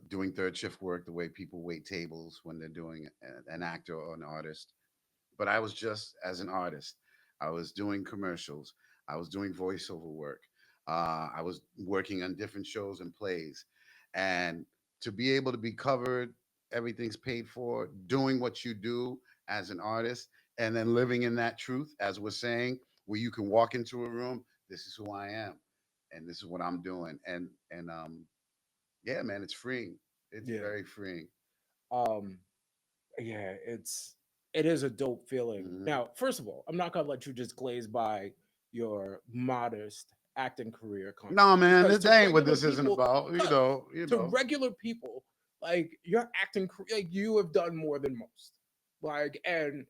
doing third shift work the way people wait tables when they're doing an actor or an artist. But I was just as an artist. I was doing commercials. I was doing voiceover work. I was working on different shows and plays, and to be able to be covered, everything's paid for, doing what you do as an artist, and then living in that truth, as we're saying, where you can walk into a room. This is who I am, and this is what I'm doing, and yeah, man, it's freeing. It's Yeah. very freeing. Um, yeah, it is a dope feeling. Mhm. Now, first of all, I'm not gonna let you just glaze by your modest acting career No, content man, because that ain't what this isn't about. because You to know. regular people, like your acting career, like you have done more than most. Like, and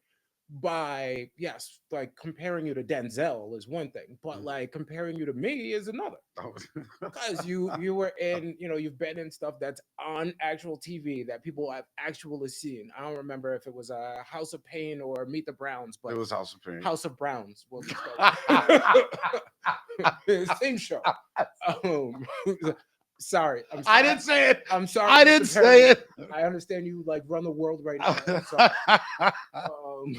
by yes, like comparing you to Denzel is one thing, but Mm. like comparing you to me is another. Oh. Because you were in, you've been in stuff that's on actual TV that people have actually seen. I don't remember if it was House of Pain or Meet the Browns, It but was House of Pain. House of Browns. We'll just go. Same show. Um, sorry, I'm sorry. I didn't say it. I'm sorry. I Mr. didn't Perry. say it. I understand you like run the world right now. I'm sorry.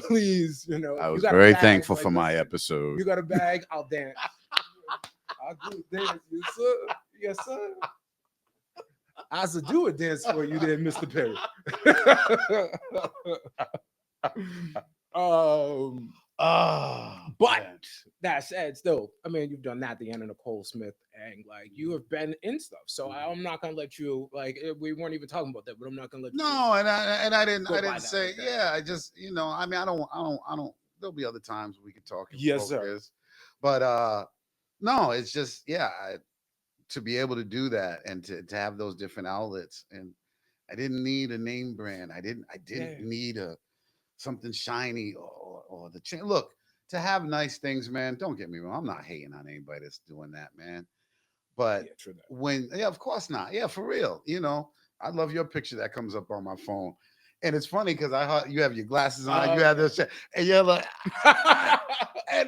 Please, I you was got a very bag, thankful like, for my listen, episode. You got a bag, I'll dance. I'll do a dance, yes sir. Yes sir. I should do a dance for you there, Mr. Perry. But man. that said, still, I mean, you've done that, the Anna Nicole Smith, and like you have been in stuff. So I'm not gonna let you like we weren't even talking about that, but I'm not gonna let you. No, and I didn't Go by that say like that. yeah. I just I mean I don't. There'll be other times we could talk and Yes, sir. focus, but no, it's just yeah. To be able to do that and to have those different outlets, and I didn't need a name brand. I didn't Yeah. need a something shiny or the chain. Look, to have nice things, man. Don't get me wrong. I'm not hating on anybody that's doing that, man. But Yeah, true that. when yeah, of course not. Yeah, for real. I love your picture that comes up on my phone. And it's funny because you have your glasses on, you have this, shit, and you're like,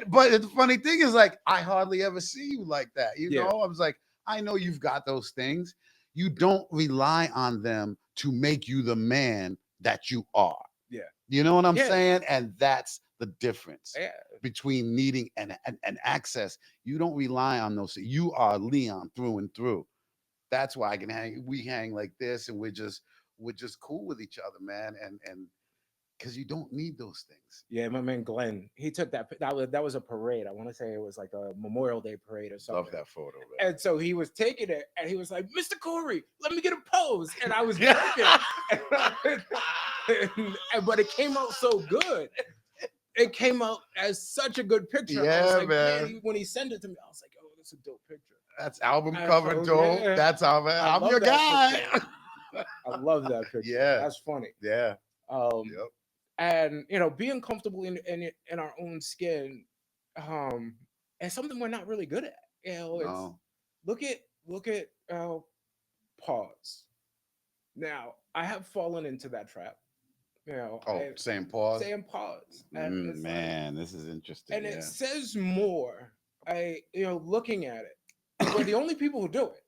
but the funny thing is, like, I hardly ever see you like that. Yeah. I was like, I know you've got those things. You don't rely on them to make you the man that you are. Yeah. You know what I'm Yeah. saying? And that's the difference Yeah. between needing and access. You don't rely on those. You are Leon through and through. That's why we hang like this, and we're just cool with each other, man. And because you don't need those things. Yeah, my man Glenn, he took that was a parade. I want to say it was like a Memorial Day parade or something. Love that photo, man. And so he was taking it, and he was like, "Mr. Corey, let me get a pose." And I was Yeah. working, but it came out so good. It came out as such a good picture. I was Yeah, like, man. when he sent it to me, I was like, "Oh, that's a dope picture." That's album I cover told- dope. yeah. That's how man. I I'm love your that guy. I love that picture. Yeah. That's funny. Yeah. Yep. Yep. And being comfortable in our own skin, is something we're not really good at. It's No. look at pause. Now I have fallen into that trap. Saying pause. Saying pause, and it's like, Man, this is interesting. and Yeah. it says more. Looking at it, we're the only people who do it.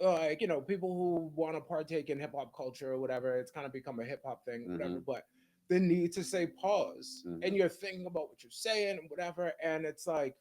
Like people who want to partake in hip hop culture or whatever. It's kind of become a hip hop thing, whatever. But the need to say pause, and you're thinking about what you're saying and whatever, and it's like,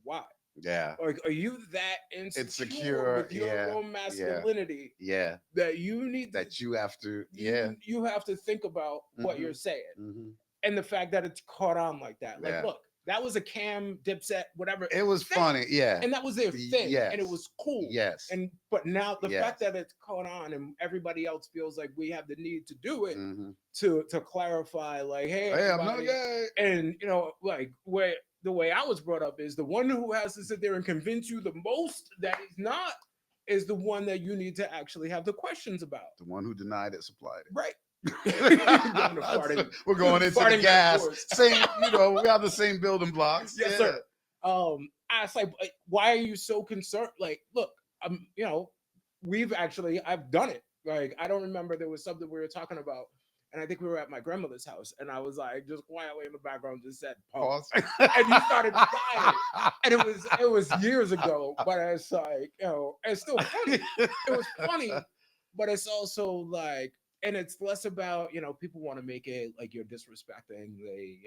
why? Yeah. Like, are you that insecure with your own masculinity? Yeah. That you need That you have to. you have to think about what you're saying, Mm-hmm. and the fact that it's caught on like that. Like, Yeah. look, that was a Cam, Dipset, whatever. It was thing. funny, yeah. And that was their thing, Yes. and it was cool. Yes. But now the Yes. fact that it's caught on, and everybody else feels like we have the need to do it Mm-hmm. to clarify, like, hey, I'm not everybody. gay. And like the way I was brought up is the one who has to sit there and convince you the most that he's not is the one that you need to actually have the questions about. The one who denied it supplied it. Right. We're going into the gas. Same, we have the same building blocks. Yes, sir. I was like, why are you so concerned? Like, look, I've done it. Like I don't remember, there was something we were talking about, and I think we were at my grandmother's house, and I was like just quietly in the background just said pause, Pause. and you started dying, and it was years ago, but it's like it's still funny. It was funny, but it's also like, and it's less about people want to make it like you're disrespecting the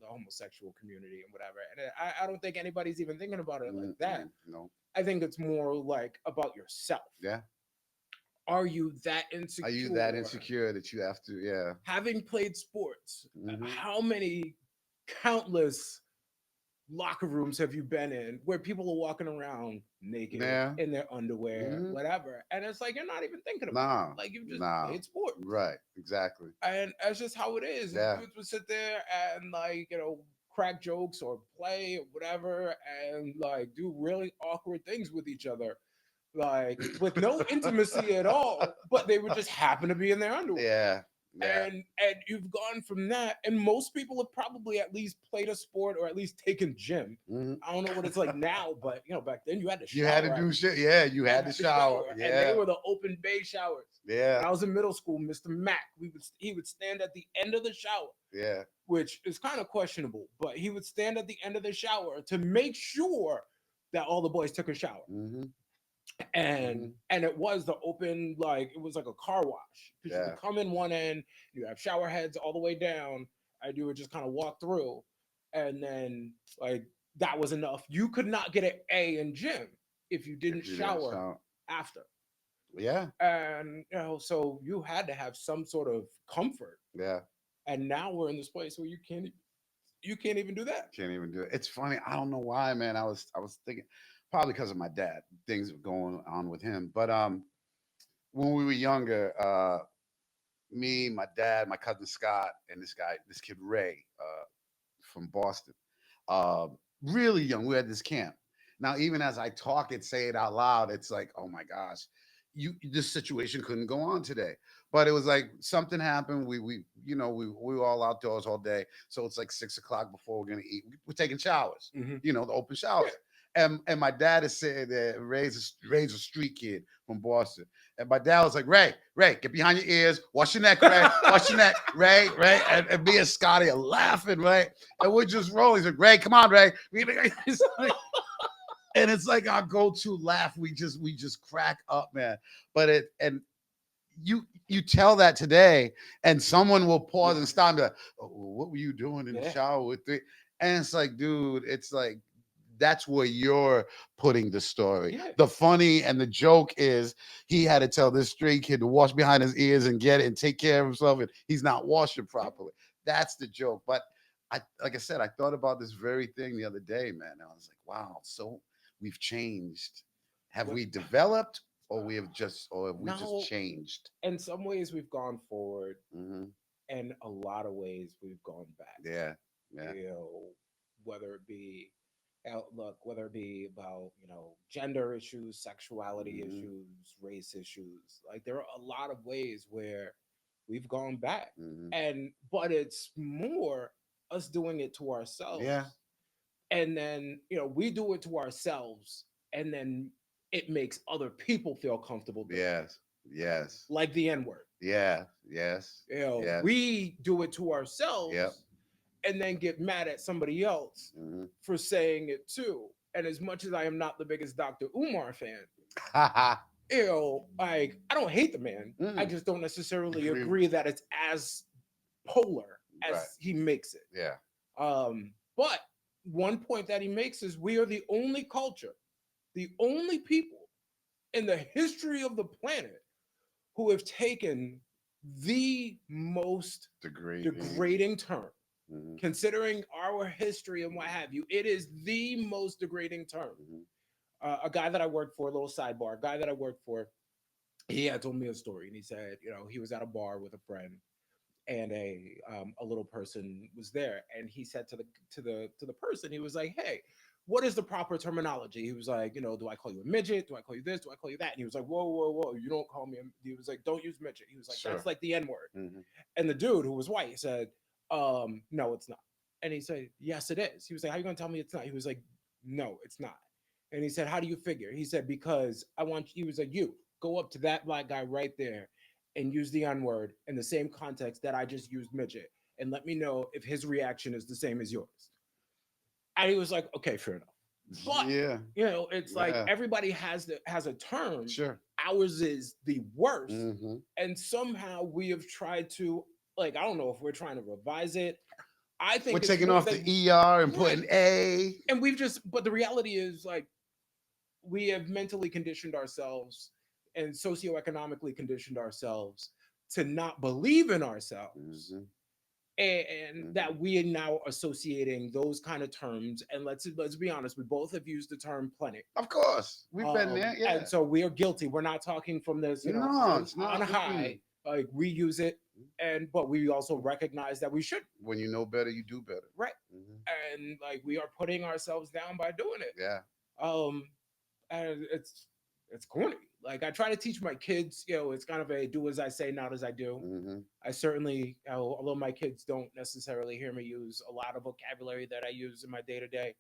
homosexual community and whatever, and I don't think anybody's even thinking about it like that. No. I think it's more like about yourself. Yeah. Are you that Are you that insecure? insecure that you have to? Yeah. Having played sports, Hmm. how many countless locker rooms have you been in where people are walking around naked Yeah. in their underwear, Hmm. whatever, and it's like you're not even thinking about it. Nah. Like you've just Nah. played sports, Right. Exactly. and that's just how it is. And Yeah. dudes would sit there and like crack jokes or play or whatever, and like do really awkward things with each other, like with no intimacy at all, but they would just happen to be in their underwear. Yeah. Yeah. And you've gone from that, and most people have probably at least played a sport or at least taken gym. Hmm. I don't know what it's like now, but back then you had to You had to shower. do shit. Yeah. You had to shower. And they Yeah. were the open bay showers. Yeah. When I was in middle school, Mr. Mack, he would stand at the end of the shower, Yeah. which is kind of questionable, but he would stand at the end of the shower to make sure that all the boys took a shower. Hmm. And it was the open, like it was like a car wash, because you Yeah. would come in one end, you have shower heads all the way down, and you would just kind of walk through, and then like that was enough. You could not get an A in gym if you didn't If you didn't shower shower. after. Yeah. And so you had to have some sort of comfort. Yeah. And now we're in this place where you can't even do that. Can't even do it. It's funny. I don't know why, man. I was thinking probably because of my dad. Things were going on with him. But when we were younger, me, my dad, my cousin Scott, and this kid Ray, from Boston. Really young. We had this camp. Now, even as I talk and say it out loud, it's like, oh my gosh, this situation couldn't go on today. But it was like something happened. We were all outdoors all day. So it's like 6 o'clock before we're gonna eat. We're taking showers, Hmm. the open showers. And my dad is saying that Ray's a street kid from Boston. And my dad was like, Ray, get behind your ears, wash your neck, Ray, wash your neck, Ray. And me and Scotty are laughing, right? And we're just rolling. He's like, Ray, come on, Ray. It's like- and it's like our go-to laugh. We just crack up, man. And you tell that today, and someone will pause and stop and be like, oh, what were you doing in the Yeah. shower with three? And it's like, dude, it's like that's where you're putting the story. Yeah. The funny and the joke is he had to tell this street kid to wash behind his ears and get it and take care of himself, and he's not washing properly. That's the joke. But like I said, I thought about this very thing the other day, man. I was like, wow, so we've changed. Have What- we developed, or have we No. just changed? In some ways we've gone forward, Hmm. in a lot of ways we've gone back. Yeah, yeah, Whether it be outlook, whether it be about gender issues, sexuality Mhm. issues, race issues. Like there are a lot of ways where we've gone back, hmm but it's more us doing it to ourselves. yeah, And then we do it to ourselves, and then it makes other people feel comfortable doing it. yes, yes, Like the N-word. yeah, yes, yes. We do it to ourselves, Yep. and then get mad at somebody else Hmm. for saying it too. And as much as I am not the biggest Dr. Umar fan, like I don't hate the man. I Mm. just don't necessarily Agree. agree that it's as polar as Right. he makes it. Yeah, But one point that he makes is we are the only culture, the only people in the history of the planet who have taken the most degrading term. Mhm. Considering our history and what have you, it is the most degrading term. Mhm. A guy that I worked for, a little sidebar, a guy that I worked for, he had told me a story, and he said, he was at a bar with a friend, and a little person was there, and he said to the person, he was like, "Hey, what is the proper terminology?" He was like, "Do I call you a midget? Do I call you this? Do I call you that?" And he was like, "Whoa, whoa, whoa! You don't call me." He was like, "Don't use midget." He was like, Sure. "That's like the N word." Mhm. And the dude who was white said, "No, it's not." And he said, "Yes, it is." He was like, "How are you gonna tell me it's not?" He was like, "No, it's not." And he said, "How do you figure?" He said, "Because I want." He was like, "You go up to that black guy right there and use the N-word in the same context that I just used midget, and let me know if his reaction is the same as yours. And he was like, okay, fair enough. But Yeah. it's like Yeah. everybody has a term. Sure. Ours is the worst, Hmm. and somehow we have tried to, like, I don't know if we're trying to revise it. I We're think it's taking more off that the ER and right, putting A. and but the reality is, like, we have mentally conditioned ourselves and socioeconomically conditioned ourselves to not believe in ourselves, Hmm. and Hmm. that we are now associating those kind of terms. And let's be honest, we both have used the term plenty. Of course, we've been there. And Yeah. so we are guilty. We're not talking from this, No, it's on not. high. Like, we use it, and but we also recognize that we should. When you know better, you do better. Right. Hmm. And like, we are putting ourselves down by doing it. Yeah. Um, and it's corny. Like, I try to teach my kids, it's kind of a do as I say, not as I do. Hmm. I certainly, although my kids don't necessarily hear me use a lot of vocabulary that I use in my day to day,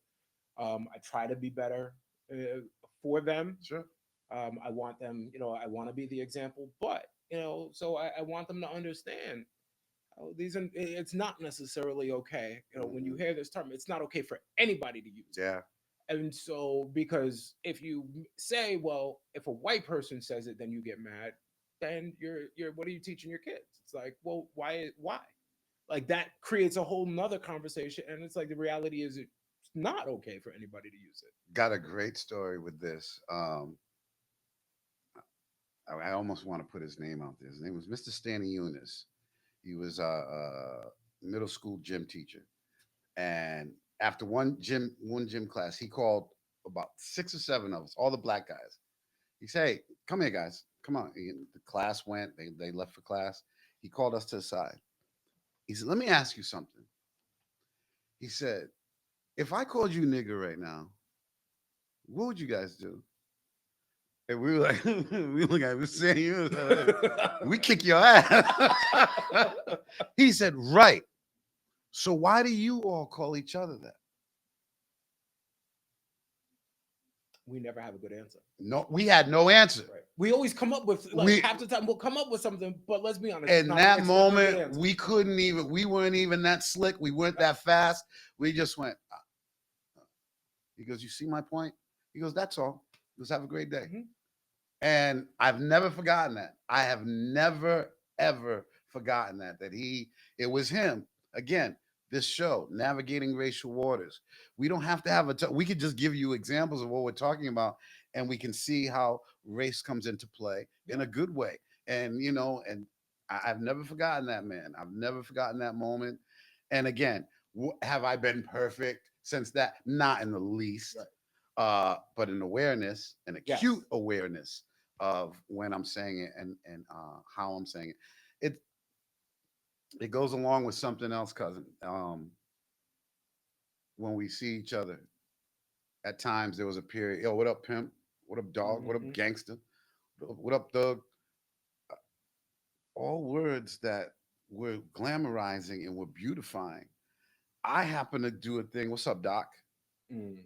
I try to be better uh, for them. Sure. I want them, I want to be the example, but so I want them to understand. It's not necessarily okay. When you Hmm. hear this term, it's not okay for anybody to use it. Yeah. And so, because if you say, well, if a white person says it, then you get mad, then you're what are you teaching your kids? It's like, well, why? Like, that creates a whole nother conversation. And it's like, the reality is, it's not okay for anybody to use it. Got a great story with this. I almost want to put his name out there. His name was Mr. Stanley Eunice. He was a middle school gym teacher, and after one gym class, he called about 6 or 7 of us, all the black guys. He said, "Hey, come here, guys. Come on." The class went. They left for class. He called us to the side. He said, "Let me ask you something." He said, "If I called you nigger right now, what would you guys do?" And we were like, we look at him saying, we kick your ass. He said, right. So why do you all call each other that? We never have a good answer. No, we had no answer. Right. We always come up with, like, We half the time we'll come up with something, but let's be honest, in that it's never a good moment, answer. we weren't even that slick. We weren't that fast. We just went. He goes, "You see my point?" He goes, "That's all. Let's have a great day." Mhm. And I've never forgotten that. I have never ever forgotten that it was him again. This show, navigating racial waters. We don't have to have we could just give you examples of what we're talking about, and we can see how race comes into play in Yeah. a good way. And and I've never forgotten that, man. I've never forgotten that moment. And again, have I been perfect since that? Not in the least. Right. But an awareness, an Yes. acute awareness of when I'm saying it and how I'm saying it. It goes along with something else, cousin. When we see each other, at times there was a period. Yo, what up, pimp? What up, dog? What up, Hmm. gangster? What up, thug? All words that we're glamorizing and we're beautifying. I happen to do a thing. What's up, doc? Mm.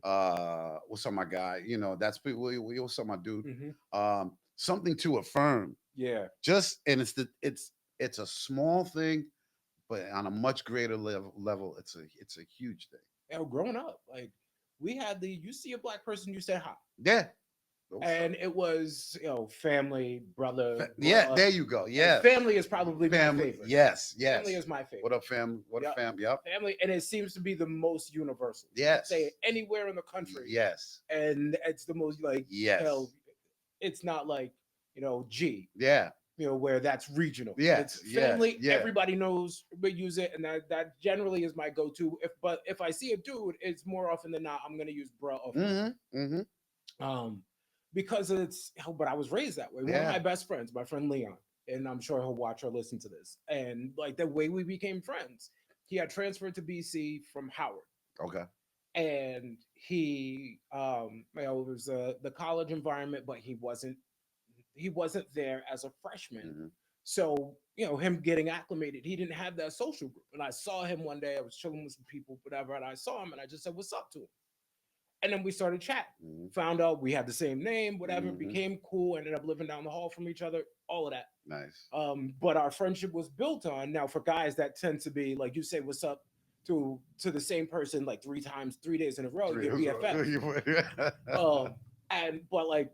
What's up, my guy? That's people. What's up, my dude? Hmm. Something to affirm. Yeah. Just and it's a small thing, but on a much greater level, it's a huge thing. Growing up, like, we had you see a black person, you said hi. Yeah. What's up? And it was, family, brother, Yeah, there you go. like, Yeah. family is probably my Family. favorite. Yes, Family yes. is my favorite. What up, fam? What up, Yep. fam? Yep. Family, and it seems to be the most universal. You could Yes. say it anywhere in the country, Yes. and it's the most, like, Yes. it's not like, G, Yeah. where that's regional. Yes. It's Yeah. family. Yeah. Everybody knows we use it, and that generally is my go-to. But if I see a dude, it's more often than not I'm gonna use bruh or fam. Mm-hmm. Mm-hmm. Um, because it's how. But I was raised that way. One of my Yeah. best friends, my friend Leon, and I'm sure he'll watch or listen to this. And, like, the way we became friends, he had transferred to BC from Howard, Okay. and it was the college environment, but he wasn't there as a freshman. Mm-hmm. So, him getting acclimated, he didn't have that social group. And I saw him one day. I was chilling with some people, whatever, and I saw him, and I just said, "What's up?" to him. And then we started chatting. Mhm. Found out we had the same name, whatever, Mhm. became cool, ended up living down the hall from each other, all of that. Nice. But our friendship was built on, now for guys that tend to be like you say what's up to the same person like 3 times, 3 days in a row, Three you're years old. BFFs. Um, and but like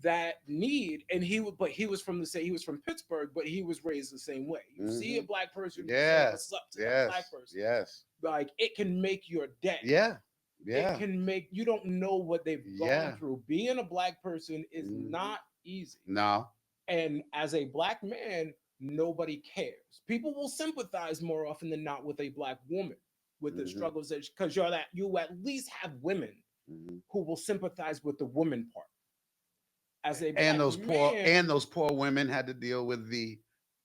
that need, and he was from the same, he was from Pittsburgh, but he was raised the same way. You see a Mhm. black person, you say Yeah. what's up to that black Yes. person. Yes. Like it can make your day. Yeah. It Yeah. can make you don't know what they've gone Yeah. through. Being a black person is Mhm. not easy. No. And as a black man, nobody cares. People will sympathize more often than not with a black woman with the Mhm. struggles that because you're that you at least have women Mhm. who will sympathize with the woman part. As a And black those poor man, and those poor women had to deal with the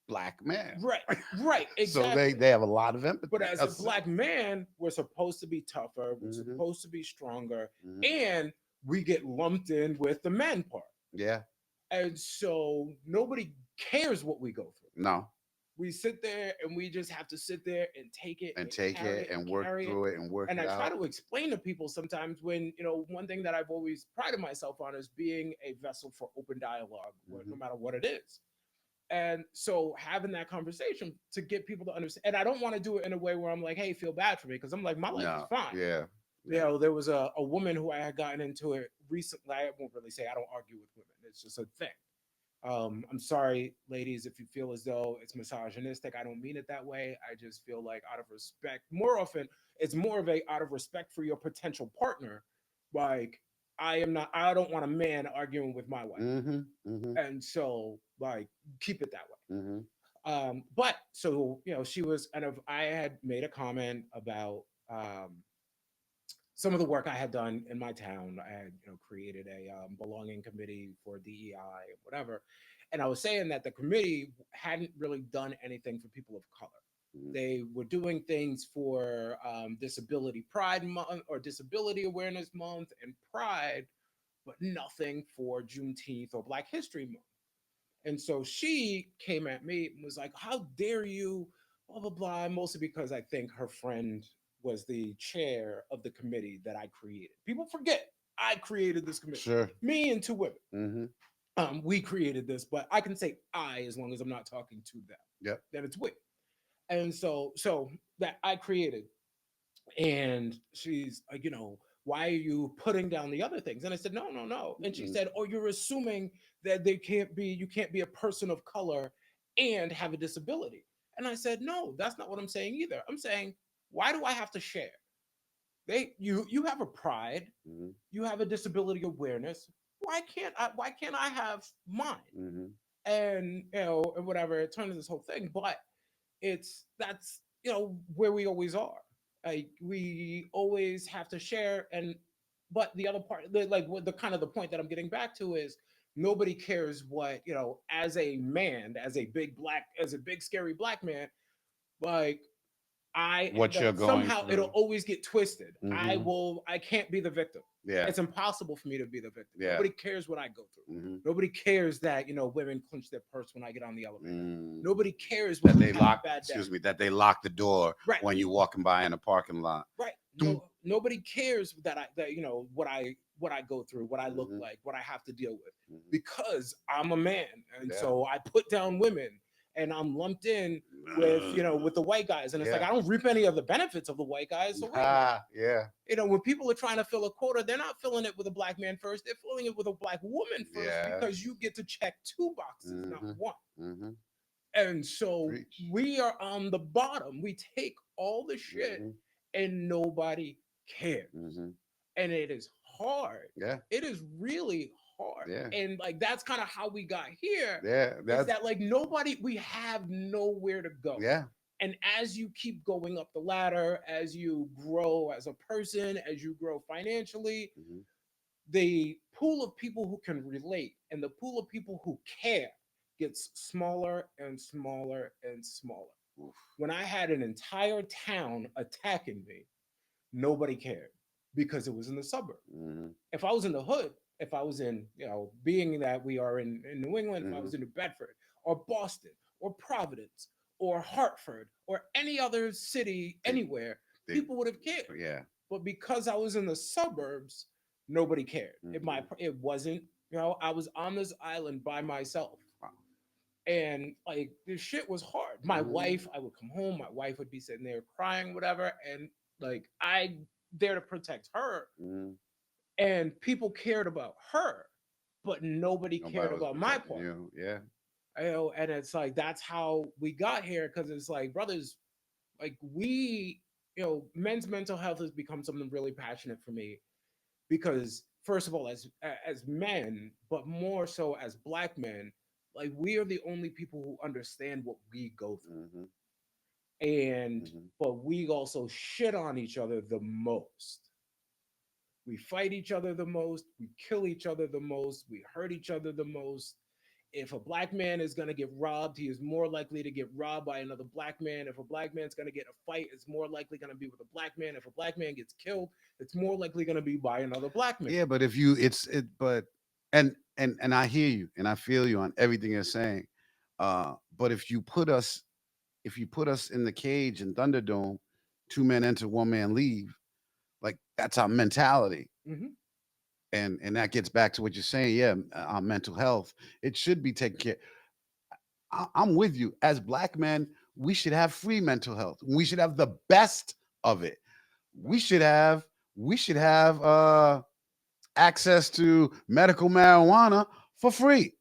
black man. right, right, So exactly. they have a lot of But empathy. as a black man, we're supposed to be tougher, we're Mhm. supposed to be stronger, Mhm. and we get lumped in with the man part. Yeah. And so nobody cares what we go through. No. We sit there and we just have to sit there and take it And and take carry it it and and work carry it. through it and work And it I try out. to explain to people sometimes when, one thing that I've always prided myself on is being a vessel for open dialogue, no Mhm. matter what it is. And so having that conversation to get people to understand, and I don't want to do it in a way where I'm like, hey, feel bad for me, because I'm like, my life is No. fine. Yeah. Yeah. There was a woman who I had gotten into it recently. I won't really say I don't argue with women. It's just a thing. I'm sorry, ladies, if you feel as though it's misogynistic. I don't mean it that way. I just feel like out of respect, more often, it's more of a out of respect for your potential partner. Like, I don't want a man arguing with my wife. Mhm. Mhm. And so, like, keep it that way. Mhm. But so, she was, and if I had made a comment about some of the work I had done in my town. I had, created a belonging committee for DEI and whatever. And I was saying that the committee hadn't really done anything for people of color. Mhm. They were doing things for Disability Pride Month or Disability Awareness Month and Pride, but nothing for Juneteenth or Black History Month. And so she came at me and was like, how dare you, blah, blah, blah. Mostly because I think her friend was the chair of the committee that I created. People forget I created this committee. Sure. Me and two women. Mhm. We created this, but I can say I as long as I'm not talking to them. Yep. Then it's we. And so that I created. And she's like, why are you putting down the other things? And I said, no, no, no. And she Mhm. said, oh, you're assuming that you can't be a person of color and have a disability. And I said, no, that's not what I'm saying either. I'm saying, why do I have to share? You have a pride, Mhm. you have a disability awareness. Why can't I have mine? Mhm. And and whatever, it turned into this whole thing. But that's where we always are. Like we always have to share. And but the other part, like what the kind of the point that I'm getting back to is nobody cares what as a man, as a big scary black man, like What you're going somehow it'll through. always get twisted. Mhm. I can't be the victim. Yeah. It's impossible for me to be the victim. Yeah. Nobody cares what I go through. Mhm. Nobody cares that women clench their purse when I get on the elevator. Mm. Nobody cares when That you they have a lock. bad day. Excuse me. That they lock the door Right. when you walking by in a parking lot. Right. Doom. Nobody cares that what I go through, what I look Mhm. like, what I have to deal with, Mhm. because I'm a man, and Yeah. so I put down women, and I'm lumped in with with the white guys, and it's like Yeah. I don't reap any of the benefits of the white guys. So wait a minute. Ah. Yeah. When people are trying to fill a quota, they're not filling it with a black man first. They're filling it with a black woman first because Yes. you get to check two boxes, not Mhm. one. Mhm. And so Preach. we are on the bottom. We take all the shit Mhm. and nobody cares. Mhm. And it is hard. Yeah. It is really hard. Yeah. And like that's kind of how we got here. Yeah. Is That's. that like we have nowhere to go. Yeah. And as you keep going up the ladder, as you grow as a person, as you grow financially, Mhm. the pool of people who can relate and the pool of people who care gets smaller and smaller and smaller. Oof. When I had an entire town attacking me, nobody cared because it was in the suburb. Mhm. If I was in the hood, if I was in, being that we are in New England, if I was Mhm. in New Bedford or Boston or Providence or Hartford or any other city They. anywhere, They. people would have cared. Yeah. But because I was in the suburbs, Nobody cared. Mhm. It wasn't, I was on this island by myself. Wow. And like this shit was hard. My Mhm. wife, I would come home, my wife would be sitting there crying, whatever, and like I there to protect her, Mhm. and people cared about her, but nobody cared Nobody was about my protecting part. you. Yeah. And it's like that's how we got here, because it's like, brothers, like men's mental health has become something really passionate for me, because first of all, as men, but more so as black men, like we are the only people who understand what we go Mhm. through, and Mhm. but we also shit on each other the most. We fight each other the most, we kill each other the most, we hurt each other the most. If a black man is going to get robbed, he is more likely to get robbed by another black man. If a black man's going to get in a fight, it's more likely going to be with a black man. If a black man gets killed, it's more likely going to be by another black man. Yeah, but if you, but and I hear you and I feel you on everything you're saying. But if you put us in the cage in Thunderdome, two men enter, one man leave. Like that's our mentality, Hmm. and that gets back to what you're saying. Yeah, our mental health. It should be taken care. I'm with you. As black men, we should have free mental health. We should have the best of it. We Right. should have we should have access to medical marijuana for free.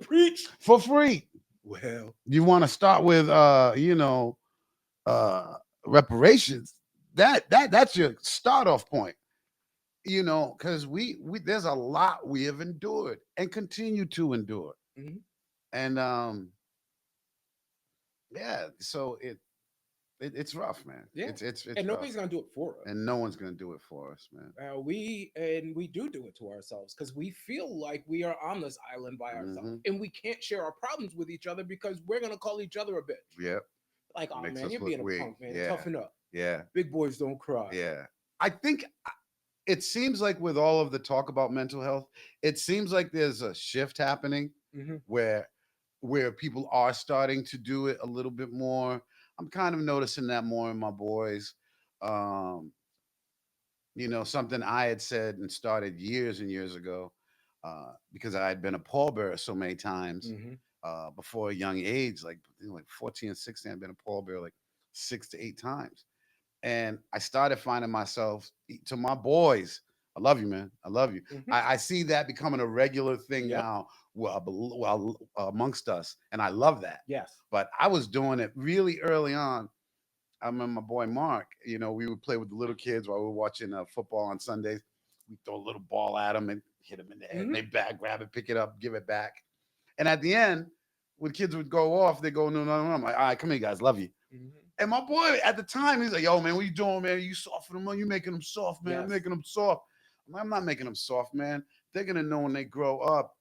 Preach. For free. Well, You want to start with uh reparations. That's your start off point. Because we there's a lot we have endured and continue to endure. mhm, And yeah, so it's rough, man. yeah, It's and rough. nobody's gonna do it for us. And no one's gonna do it for us, man. We do it to ourselves, because we feel like we are on this island by ourselves, Hmm. and we can't share our problems with each other because we're gonna call each other a bitch. Yep. Like, oh Makes man, us you're look being a weak. punk, man. Yeah. Toughen up. Yeah. Big boys don't cry. Yeah. I think it seems like with all of the talk about mental health, it seems like there's a shift happening Hmm. where people are starting to do it a little bit more. I'm kind of noticing that more in my boys. Um, something I had said and started years and years ago, because I had been a pallbearer so many times Hmm. before a young age, like 14 and 16, I've been a pallbearer like 6 to 8 times. And I started finding myself to my boys. I love you, man. I love you. Hmm. I see that becoming a regular thing Yep. now, amongst us, and I love that. Yes. But I was doing it really early on. I remember my boy Mark. We would play with the little kids while we were watching football on Sundays. We throw a little ball at them and hit them in the head, and Hmm. they back grab it, pick it up, give it back. And at the end, when kids would go off, they go, no, no, no. I'm like, all right, come here, guys, love you. Hmm. And my boy at the time, he's like, yo, man, what you doing, man? You softening them? You making them soft, man. Yes. Making them soft. I'm not making them soft, man. They're going to know when they grow up.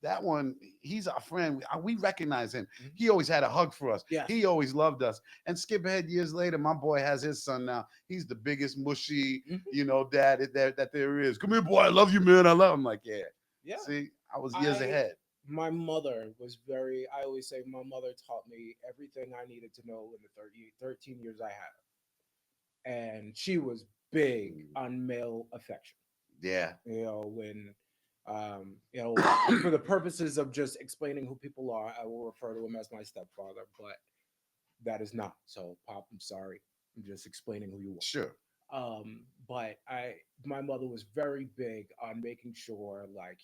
That one, he's our friend. We recognize him. Hmm. He always had a hug for us. Yes. He always loved us. And skip ahead years later, my boy has his son now. He's the biggest mushy, Hmm. dad that there is. Come here, boy. I love you, man. I love him. Like, yeah. Yeah. See, I was years I ahead. My mother was very. I always say my mother taught me everything I needed to know in the 13 years I had, and she was big Mm, on male affection. yeah. When for the purposes of just explaining who people are, I will refer to him as my stepfather, but that is not so. Pop, I'm sorry. I'm just explaining who you Sure. are. But my mother was very big on making sure like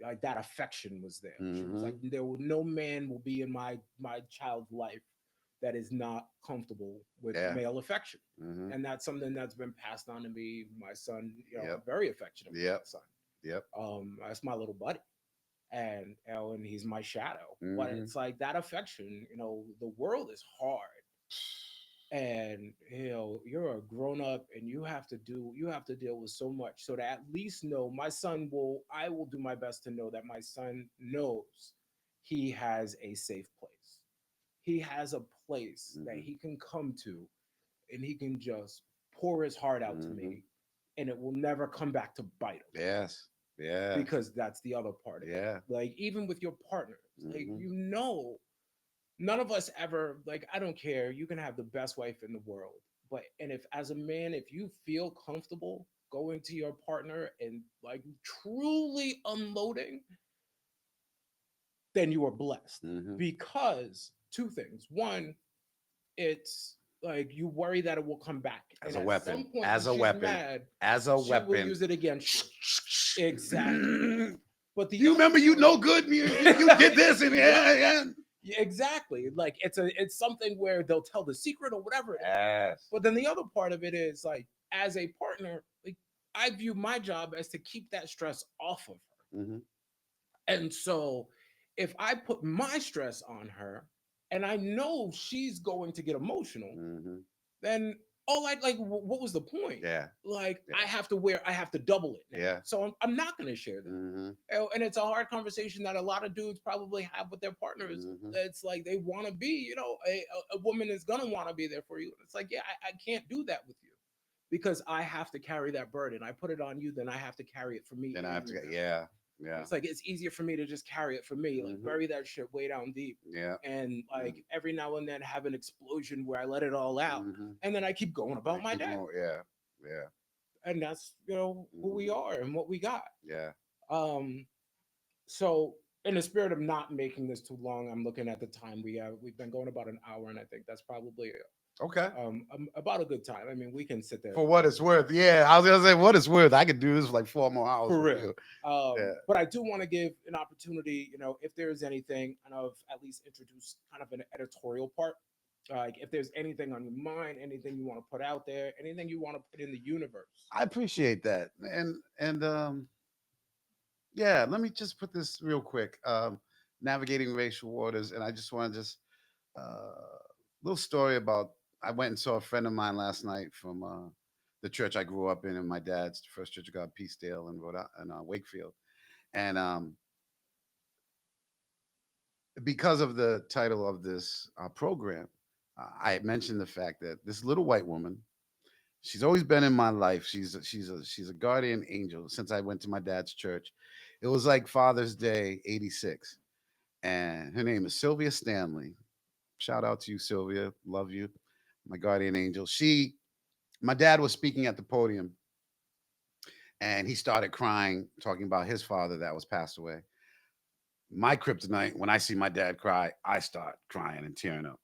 like that affection was there. She was like, Hmm. no man will be in my child's life that is not comfortable with Yeah. male affection. Hmm. And that's something that's been passed on to me. My son, I'm Yep. very affectionate with my Yep. son. Yep. That's my little buddy. And he's my shadow. But Hmm. it's like that affection, the world is hard, and you're a grown up, and you have to deal with so much, so to at least know my son will I will do my best to know that my son knows he has a safe place. He has a place that Hmm. he can come to, and he can just pour his heart out to Hmm. me, and it will never come back to bite him, Yes. Yeah. because that's the other part of it. Yeah. Like, even with your partners, like, Hmm. none of us ever, like, I don't care, you can have the best wife in the world, but and if as a man, if you feel comfortable going to your partner and like truly unloading, then you are blessed. Hmm. Because two things. One, it's like you worry that it will come back. As And a at some weapon, point, when as a she's weapon, mad, as a she will weapon. use it against you. Exactly. But the You other remember, you part, no good. You did this, and right. yeah. Yeah, exactly. Like it's something where they'll tell the secret or whatever it is. Yes. But then the other part of it is like as a partner, like I view my job as to keep that stress off of her. Hmm. And so if I put my stress on her and I know she's going to get emotional, Hmm. then all I like, what was the point? Yeah. Like Yeah. I have to double it now. Yeah. So I'm not going to share that. Hmm. And it's a hard conversation that a lot of dudes probably have with their partners. Hmm. It's like they want to be, a woman is going to want to be there for you. It's like, yeah, I can't do that with you because I have to carry that burden. I put it on you, then I have to carry it for me. Then I And have to you get, now. yeah. Yeah. It's like it's easier for me to just carry it for me, like Hmm. bury that shit way down deep, Yeah. and like every now and then have an explosion where I let it all out, Hmm. and then I keep going about my Keep day, going. Yeah. Yeah. and that's who we Hmm. are and what we got. Yeah. Um, so in the spirit of not making this too long, I'm looking at the time we've been going about an hour, and I think that's probably Okay. about a good time. I mean, we can sit there For what it's worth. Yeah. I was gonna say what it's worth. I could do this for like 4 more hours for with real. you. Yeah. But I do want to give an opportunity, if there's anything, and I've at least introduced kind of an editorial part. Like if there's anything on your mind, anything you want to put out there, anything you want to put in the universe. I appreciate that. And yeah, let me just put this real quick. Navigating racial waters, and I just want to just little story about. I went and saw a friend of mine last night from the church I grew up in, and my dad's the First Church of God, Peacedale in Wakefield, and because of the title of this program, I had mentioned the fact that this little white woman. She's always been in my life. She's a guardian angel since I went to my dad's church. It was like Father's Day '86, and her name is Sylvia Stanley. Shout out to you, Sylvia. Love you, my guardian angel. My dad was speaking at the podium, and he started crying, talking about his father that was passed away. My kryptonite, when I see my dad cry, I start crying and tearing up.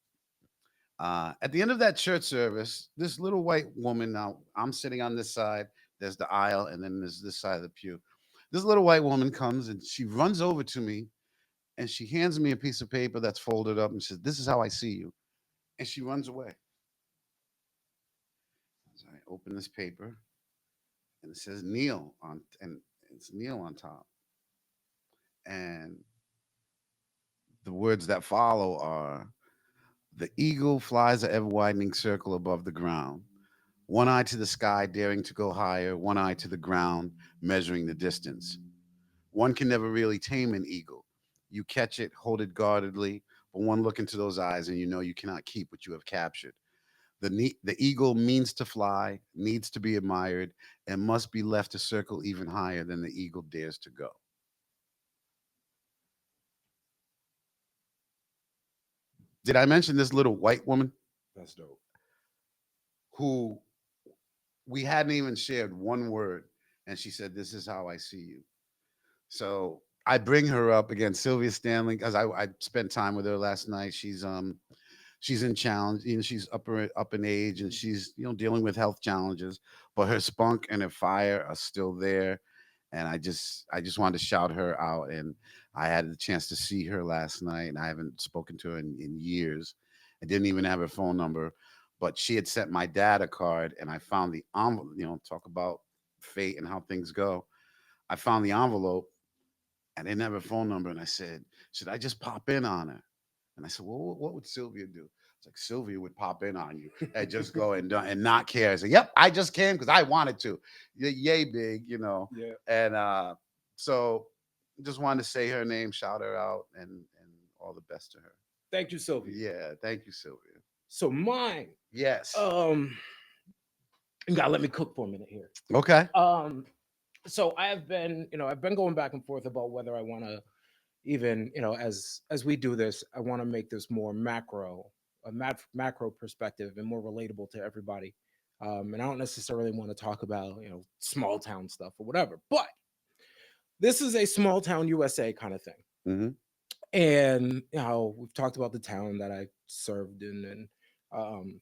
At the end of that church service, this little white woman, now I'm sitting on this side, there's the aisle, and then there's this side of the pew. This little white woman comes and she runs over to me and she hands me a piece of paper that's folded up and says, "This is how I see you." And she runs away. So I open this paper and it says Neil on, and it's Neil on top. And the words that follow are, "The eagle flies a ever widening circle above the ground. One eye to the sky, daring to go higher, one eye to the ground, measuring the distance. One can never really tame an eagle. You catch it, hold it guardedly, but one look into those eyes and you know you cannot keep what you have captured. The eagle means to fly, needs to be admired, and must be left to circle even higher than the eagle dares to go." Did I mention this little white woman That's dope. who we hadn't even shared one word? And she said, "This is how I see you." So I bring her up again, Sylvia Stanley, because I spent time with her last night. She's in challenge, she's up in age and she's dealing with health challenges, but her spunk and her fire are still there. And I just wanted to shout her out. And I had the chance to see her last night, and I haven't spoken to her in years. I didn't even have her phone number, but she had sent my dad a card, and I found the envelope. Talk about fate and how things go. I found the envelope and they didn't have her phone number. And I said, "Should I just pop in on her?" And I said, "Well, what would Sylvia do?" It's like, "Sylvia would pop in on you and just go and not care." I said, "Yep, I just came because I wanted to." Yay, big. Yeah. And so just wanted to say her name, shout her out, and all the best to her. Thank you, Sylvia. Yeah, thank you, Sylvia. So mine, Yes. um, you gotta let me cook for a minute here. Okay. Um, so I've been going back and forth about whether I want to even, as we do this, I want to make this more macro, macro perspective and more relatable to everybody. And I don't necessarily want to talk about, small town stuff or whatever, but this is a small town USA kind of thing. Hmm. And we've talked about the town that I served in, and um,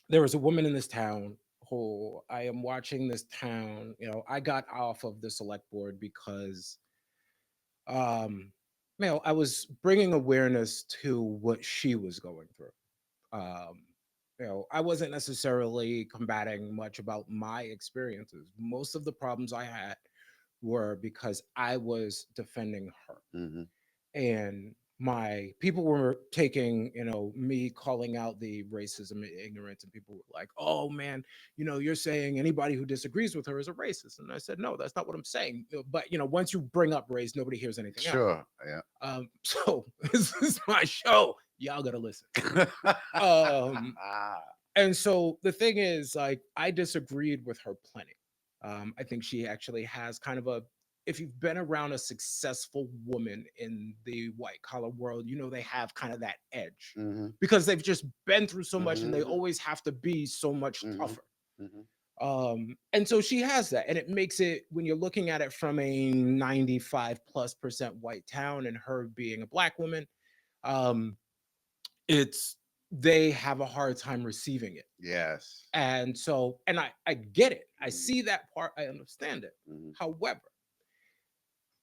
there was a woman in this town who I am watching this town. I got off of the select board because um, I was bringing awareness to what she was going through. Um, I wasn't necessarily combating much about my experiences. Most of the problems I had were because I was defending her, Hmm. and my people were taking, me calling out the racism and ignorance, and people were like, "Oh man, you're saying anybody who disagrees with her is a racist." And I said, "No, that's not what I'm saying." But once you bring up race, nobody hears anything else. Sure. Yeah. So this is my show. Y'all gotta listen. Um, and so the thing is, like, I disagreed with her plenty. I think she actually has kind of a, if you've been around a successful woman in the white collar world, they have kind of that edge Hmm. because they've just been through so much and they Hmm. always have to be so much Hmm. tougher. Hmm. And so she has that, and it makes it, when you're looking at it from a 95+% white town and her being a black woman, um, it's they have a hard time receiving it. Yes. And so, and I get it. I Hmm. see that part. I understand it. Hmm. However,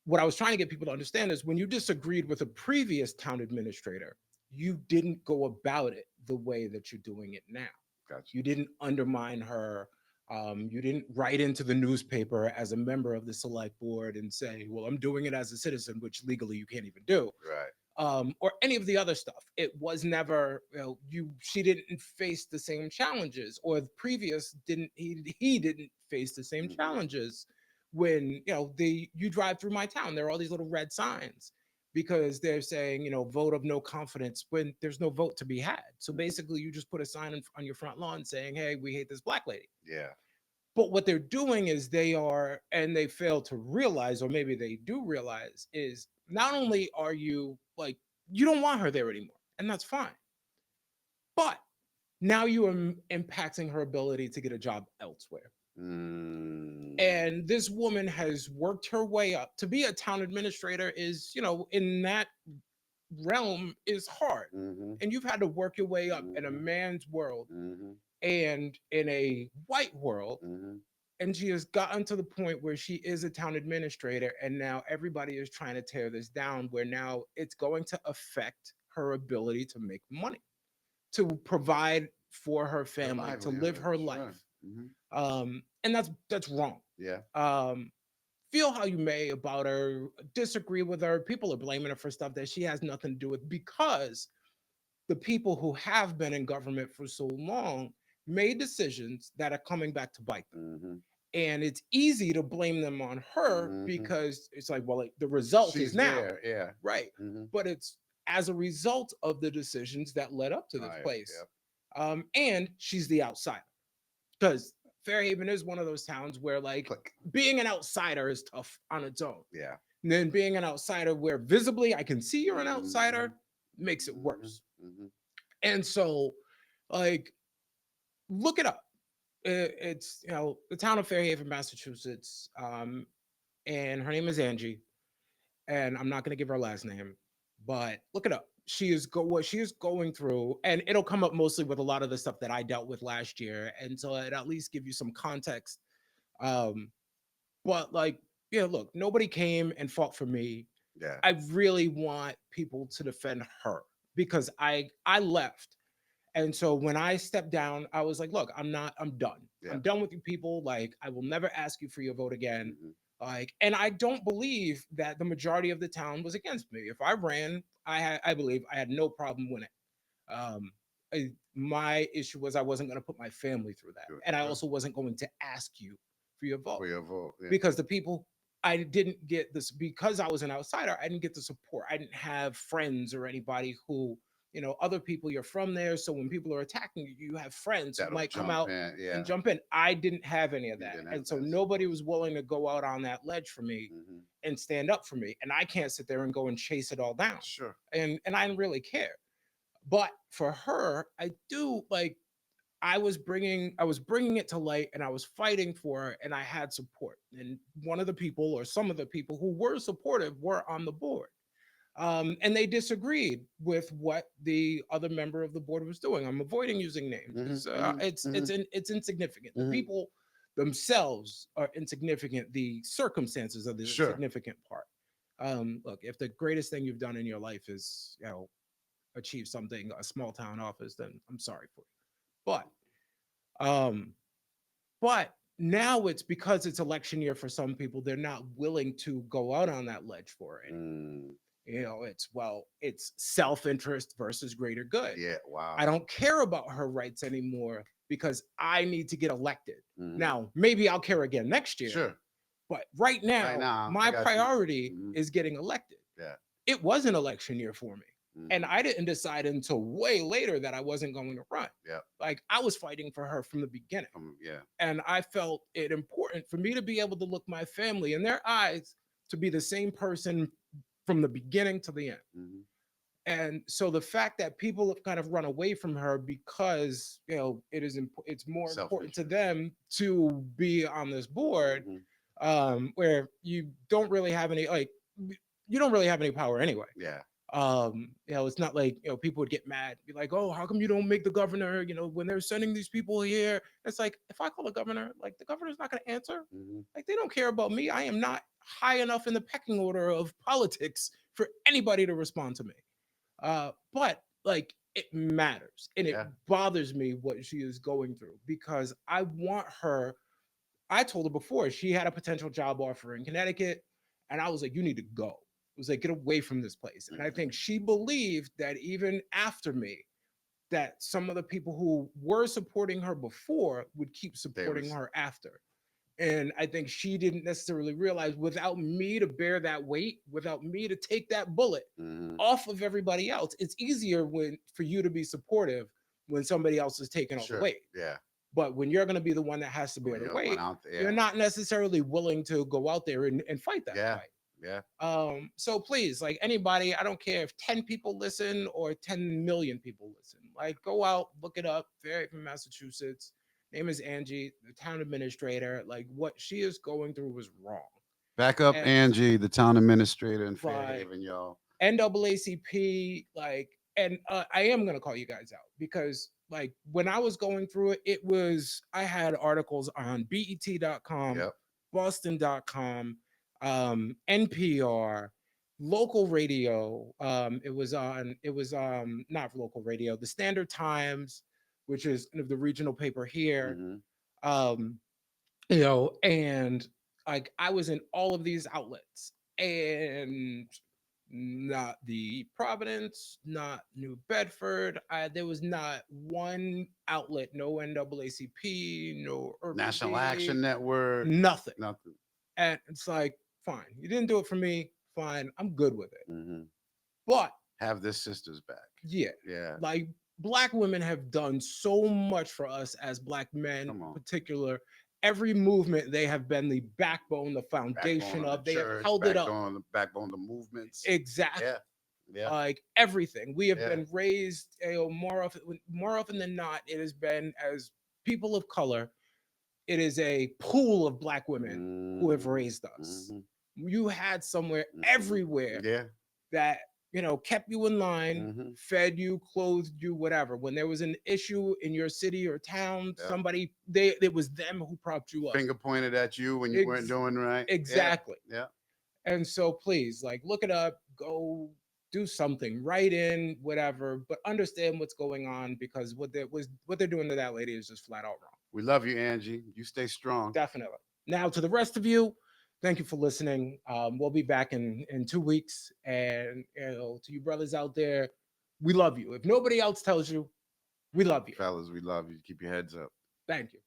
what I was trying to get people to understand is when you disagreed with a previous town administrator, you didn't go about it the way that you're doing it now. Gotcha. You didn't undermine her. You didn't write into the newspaper as a member of the select board and say, "Well, I'm doing it as a citizen," which legally you can't even do, Right. or any of the other stuff. It was never, she didn't face the same challenges, or the previous didn't, he didn't face the same Hmm. challenges. When you drive through my town, there are all these little red signs because they're saying, vote of no confidence, when there's no vote to be had. So Hmm. basically you just put a sign on your front lawn saying, "Hey, we hate this black lady." Yeah. But what they're doing is and they fail to realize, or maybe they do realize, is not only are you like, you don't want her there anymore, and that's fine. But now you are impacting her ability to get a job elsewhere. Mm. And this woman has worked her way up to be a town administrator, is, in that realm, is hard. Hmm. And you've had to work your way up in a Hmm. man's world Hmm. and in a white world, Hmm. and she has gotten to the point where she is a town administrator, and now everybody is trying to tear this down, where now it's going to affect her ability to make money, to provide for her Her family, to live livelihood. her Sure. life. Hmm. And that's wrong. Yeah. um feel how you may about her, disagree with her, people are blaming her for stuff that she has nothing to do with, because the people who have been in government for so long made decisions that are coming back to bite them. Hmm. And it's easy to blame them on her Hmm. because it's like, well, the result is She's now, there. Yeah. right? Hmm. But it's as a result of the decisions that led up to this Right. place. Yep. And she's the outsider, because Fairhaven is one of those towns where, like, Click. being an outsider is tough on its own. Yeah. And then being an outsider where visibly I can see you're an Hmm. outsider makes it Hmm. worse. Hmm. And so, like, look it up. It's, the town of Fairhaven, Massachusetts, and her name is Angie, and I'm not going to give her last name, but look it up. What she is going through, and it'll come up mostly with a lot of the stuff that I dealt with last year, and so it at least give you some context. Um, but like, yeah, look, nobody came and fought for me. Yeah. I really want people to defend her because I left. And so when I stepped down, I was like, look, I'm done. Yeah. I'm done with you people. Like, I will never ask you for your vote again. Hmm. Like, and I don't believe that the majority of the town was against me. If I ran, I believe I had no problem winning. Um, my issue was I wasn't going to put my family through that. Sure. And I Sure. also wasn't going to ask you for your vote, For your vote. Yeah. because the people, I didn't get this, because I was an outsider. I didn't get the support. I didn't have friends or anybody who, other people, you're from there. So when people are attacking you, you have friends who That'll might come jump out in. and Yeah. jump in. I didn't have any of You that. didn't have And so that nobody support. was willing to go out on that ledge for me Hmm. and stand up for me. And I can't sit there and go and chase it all down. Sure. And I didn't really care. But for her, I do, like, I was bringing it to light, and I was fighting for it, and I had support. And one of the people, or some of the people who were supportive, were on the board. And they disagreed with what the other member of the board was doing. I'm avoiding using names because it's insignificant. The people themselves are insignificant. The circumstances are the Sure. significant part. Look, if the greatest thing you've done in your life is, achieve something, a small town office, then I'm sorry for you. Um, but now it's because it's election year for some people, they're not willing to go out on that ledge for it. Mm, It's self-interest versus greater good. yeah. Wow. I don't care about her rights anymore because I need to get elected. Mhm. Now, maybe I'll care again next year. Sure. But right now, now, I my got you. priority Mhm. is getting elected. Yeah. It was an election year for me. And Mhm. I didn't decide until way later that I wasn't going to run. Yeah. Like, I was fighting for her from the beginning. Yeah. And I felt it important for me to be able to look my family in their eyes to be the same person from the beginning to the end. Mhm. And so the fact that people have kind of run away from her because it's more important to Self-interest. them to be on this board, Mhm. where you don't really have any power anyway. Yeah. It's not like, people would get mad, be like, oh, how come you don't make the governor, when they're sending these people here? It's like, if I call the governor, like, the governor's not going to answer. Mhm. Like, they don't care about me. I am not high enough in the pecking order of politics for anybody to respond to me. But like, it matters, and it Yeah. bothers me what she is going through, because I want her. I told her before she had a potential job offer in Connecticut, and I was like, you need to go. It was like, get away from this place. And I think she believed that even after me, that some of the people who were supporting her before would keep supporting her after. And I think she didn't necessarily realize, without me to bear that weight, without me to take that bullet Mhm. off of everybody else, it's easier for you to be supportive when somebody else is taking all the Sure. weight. Yeah. But when you're going to be the one that has to bear You're the the one weight, out there. you're not necessarily willing to go out there and fight that Yeah. fight. Yeah. So please, like, anybody, I don't care if 10 people listen or 10 million people listen. Like, go out, look it up. Very from Massachusetts. Name is Angie, the town administrator. Like, what she is going through was wrong. Back up And Angie, the town administrator in right, Fairhaven, y'all. NAACP, like, and I am gonna call you guys out, because like, when I was going through it, I had articles on BET.com, Yep. Boston.com, NPR, local radio. It was not local radio, the Standard Times, which is the regional paper here. Mhm. Um, and like, I was in all of these outlets, and not the Providence, not New Bedford. There was not one outlet, no NAACP, no National RPD, Action Network. nothing. Nothing. And it's like, fine, you didn't do it for me. Fine, I'm good with it. Mhm. But Have this sister's back. yeah, Yeah. like, Black women have done so much for us as Black men, Come on. in particular. Every movement, they have been the backbone, the foundation Backbone of of. the They have church. held it up. Backbone of the movements. Exactly. Yeah. Yeah. Like, everything we have Yeah. been raised, more often than not, it has been, as people of color, it is a pool of Black women who have raised us. Mhm. You had somewhere, Mhm. everywhere, Yeah. that kept you in line, Mhm. fed you, clothed you, whatever. When there was an issue in your city or town, Yeah. somebody, it was them who propped you up. Finger pointed at you when you weren't doing right. Exactly. Yeah. And so please, like, look it up, go do something, write in, whatever, but understand what's going on, because what they're doing to that lady is just flat out wrong. We love you, Angie. You stay strong. Definitely. Now, to the rest of you, thank you for listening. We'll be back in 2 weeks, and to you brothers out there, we love you. If nobody else tells you, we love you. Fellas, we love you. Keep your heads up. Thank you.